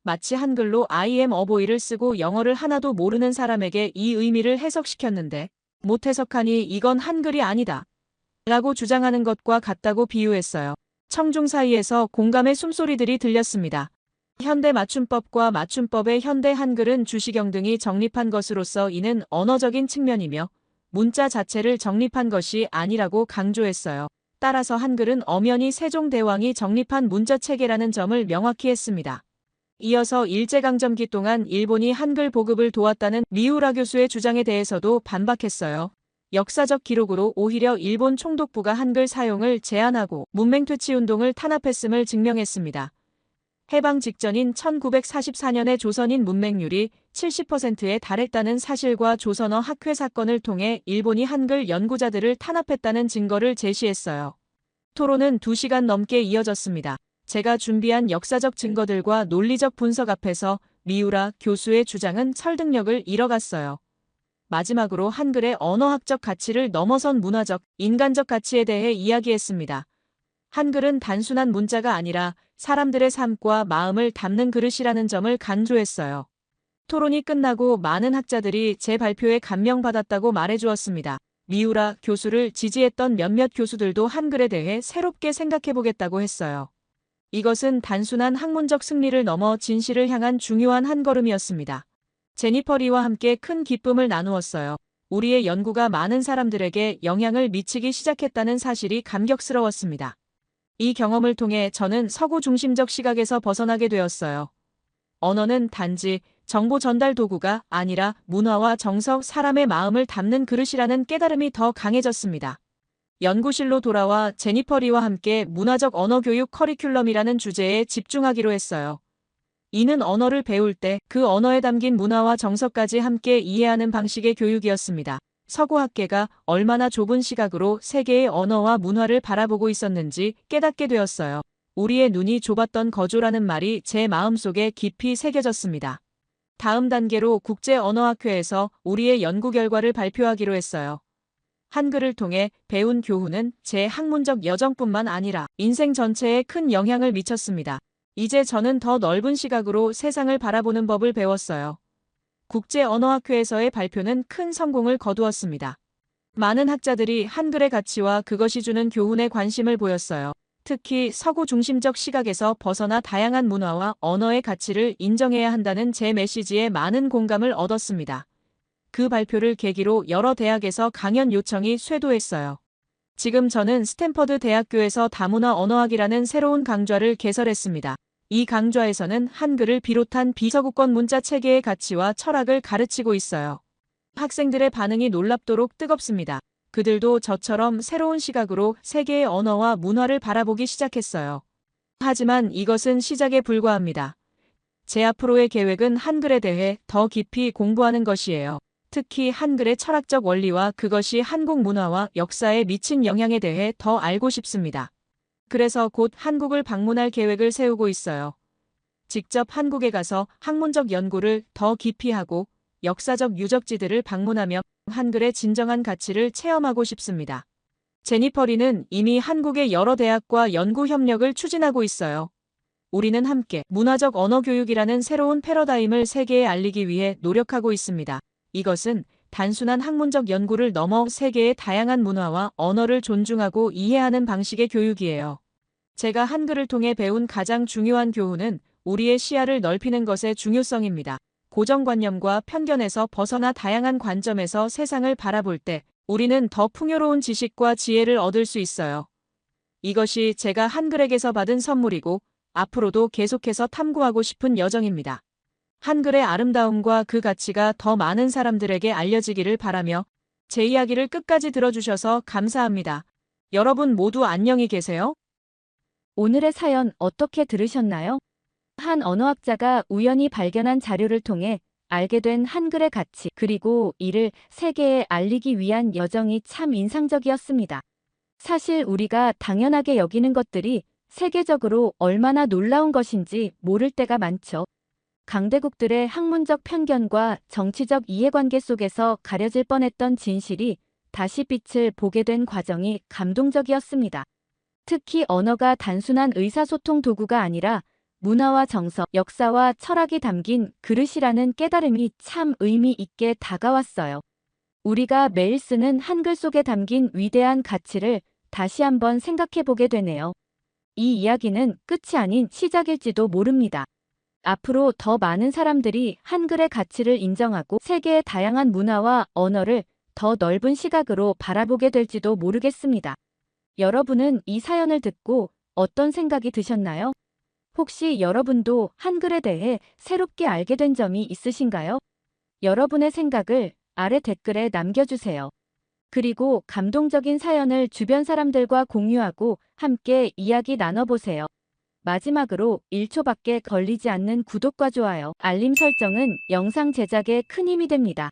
마치 한글로 I am a boy를 쓰고 영어를 하나도 모르는 사람에게 이 의미를 해석시켰는데 못 해석하니 이건 한글이 아니다 라고 주장하는 것과 같다고 비유했어요. 청중 사이에서 공감의 숨소리들이 들렸습니다. 현대 맞춤법과 맞춤법의 현대 한글은 주시경 등이 정립한 것으로서 이는 언어적인 측면이며 문자 자체를 정립한 것이 아니라고 강조했어요. 따라서 한글은 엄연히 세종대왕이 정립한 문자체계라는 점을 명확히 했습니다. 이어서 일제강점기 동안 일본이 한글 보급을 도왔다는 미우라 교수의 주장에 대해서도 반박했어요. 역사적 기록으로 오히려 일본 총독부가 한글 사용을 제한하고 문맹퇴치운동을 탄압했음을 증명했습니다. 해방 직전인 1944년에 조선인 문맹률이 70%에 달했다는 사실과 조선어 학회 사건을 통해 일본이 한글 연구자들을 탄압했다는 증거를 제시했어요. 토론은 2시간 넘게 이어졌습니다. 제가 준비한 역사적 증거들과 논리적 분석 앞에서 미우라 교수의 주장은 설득력을 잃어갔어요. 마지막으로 한글의 언어학적 가치를 넘어선 문화적, 인간적 가치에 대해 이야기했습니다. 한글은 단순한 문자가 아니라 사람들의 삶과 마음을 담는 그릇이라는 점을 강조했어요. 토론이 끝나고 많은 학자들이 제 발표에 감명받았다고 말해주었습니다. 미우라 교수를 지지했던 몇몇 교수들도 한글에 대해 새롭게 생각해보겠다고 했어요. 이것은 단순한 학문적 승리를 넘어 진실을 향한 중요한 한 걸음이었습니다. 제니퍼 리와 함께 큰 기쁨을 나누었어요. 우리의 연구가 많은 사람들에게 영향을 미치기 시작했다는 사실이 감격스러웠습니다. 이 경험을 통해 저는 서구 중심적 시각에서 벗어나게 되었어요. 언어는 단지 정보 전달 도구가 아니라 문화와 정서, 사람의 마음을 담는 그릇이라는 깨달음이 더 강해졌습니다. 연구실로 돌아와 제니퍼 리와 함께 문화적 언어 교육 커리큘럼이라는 주제에 집중하기로 했어요. 이는 언어를 배울 때 그 언어에 담긴 문화와 정서까지 함께 이해하는 방식의 교육이었습니다. 서구 학계가 얼마나 좁은 시각으로 세계의 언어와 문화를 바라보고 있었는지 깨닫게 되었어요. 우리의 눈이 좁았던 거조라는 말이 제 마음속에 깊이 새겨졌습니다. 다음 단계로 국제언어학회에서 우리의 연구 결과를 발표하기로 했어요. 한글을 통해 배운 교훈은 제 학문적 여정뿐만 아니라 인생 전체에 큰 영향을 미쳤습니다. 이제 저는 더 넓은 시각으로 세상을 바라보는 법을 배웠어요. 국제언어학회에서의 발표는 큰 성공을 거두었습니다. 많은 학자들이 한글의 가치와 그것이 주는 교훈에 관심을 보였어요. 특히 서구 중심적 시각에서 벗어나 다양한 문화와 언어의 가치를 인정해야 한다는 제 메시지에 많은 공감을 얻었습니다. 그 발표를 계기로 여러 대학에서 강연 요청이 쇄도했어요. 지금 저는 스탠퍼드 대학교에서 다문화 언어학이라는 새로운 강좌를 개설했습니다. 이 강좌에서는 한글을 비롯한 비서구권 문자 체계의 가치와 철학을 가르치고 있어요. 학생들의 반응이 놀랍도록 뜨겁습니다. 그들도 저처럼 새로운 시각으로 세계의 언어와 문화를 바라보기 시작했어요. 하지만 이것은 시작에 불과합니다. 제 앞으로의 계획은 한글에 대해 더 깊이 공부하는 것이에요. 특히 한글의 철학적 원리와 그것이 한국 문화와 역사에 미친 영향에 대해 더 알고 싶습니다. 그래서 곧 한국을 방문할 계획을 세우고 있어요. 직접 한국에 가서 학문적 연구를 더 깊이 하고 역사적 유적지들을 방문하며 한글의 진정한 가치를 체험하고 싶습니다. 제니퍼 리는 이미 한국의 여러 대학과 연구 협력을 추진하고 있어요. 우리는 함께 문화적 언어 교육이라는 새로운 패러다임을 세계에 알리기 위해 노력하고 있습니다. 이것은 단순한 학문적 연구를 넘어 세계의 다양한 문화와 언어를 존중하고 이해하는 방식의 교육이에요. 제가 한글을 통해 배운 가장 중요한 교훈은 우리의 시야를 넓히는 것의 중요성입니다. 고정관념과 편견에서 벗어나 다양한 관점에서 세상을 바라볼 때 우리는 더 풍요로운 지식과 지혜를 얻을 수 있어요. 이것이 제가 한글에게서 받은 선물이고 앞으로도 계속해서 탐구하고 싶은 여정입니다. 한글의 아름다움과 그 가치가 더 많은 사람들에게 알려지기를 바라며 제 이야기를 끝까지 들어주셔서 감사합니다. 여러분 모두 안녕히 계세요. 오늘의 사연 어떻게 들으셨나요? 한 언어학자가 우연히 발견한 자료를 통해 알게 된 한글의 가치, 그리고 이를 세계에 알리기 위한 여정이 참 인상적이었습니다. 사실 우리가 당연하게 여기는 것들이 세계적으로 얼마나 놀라운 것인지 모를 때가 많죠. 강대국들의 학문적 편견과 정치적 이해관계 속에서 가려질 뻔했던 진실이 다시 빛을 보게 된 과정이 감동적이었습니다. 특히 언어가 단순한 의사소통 도구가 아니라 문화와 정서, 역사와 철학이 담긴 그릇이라는 깨달음이 참 의미 있게 다가왔어요. 우리가 매일 쓰는 한글 속에 담긴 위대한 가치를 다시 한번 생각해 보게 되네요. 이 이야기는 끝이 아닌 시작일지도 모릅니다. 앞으로 더 많은 사람들이 한글의 가치를 인정하고 세계의 다양한 문화와 언어를 더 넓은 시각으로 바라보게 될지도 모르겠습니다. 여러분은 이 사연을 듣고 어떤 생각이 드셨나요? 혹시 여러분도 한글에 대해 새롭게 알게 된 점이 있으신가요? 여러분의 생각을 아래 댓글에 남겨주세요. 그리고 감동적인 사연을 주변 사람들과 공유하고 함께 이야기 나눠보세요. 마지막으로 1초밖에 걸리지 않는 구독과 좋아요, 알림 설정은 영상 제작에 큰 힘이 됩니다.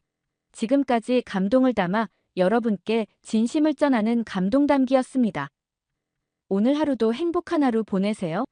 지금까지 감동을 담아 여러분께 진심을 전하는 감동담기였습니다. 오늘 하루도 행복한 하루 보내세요.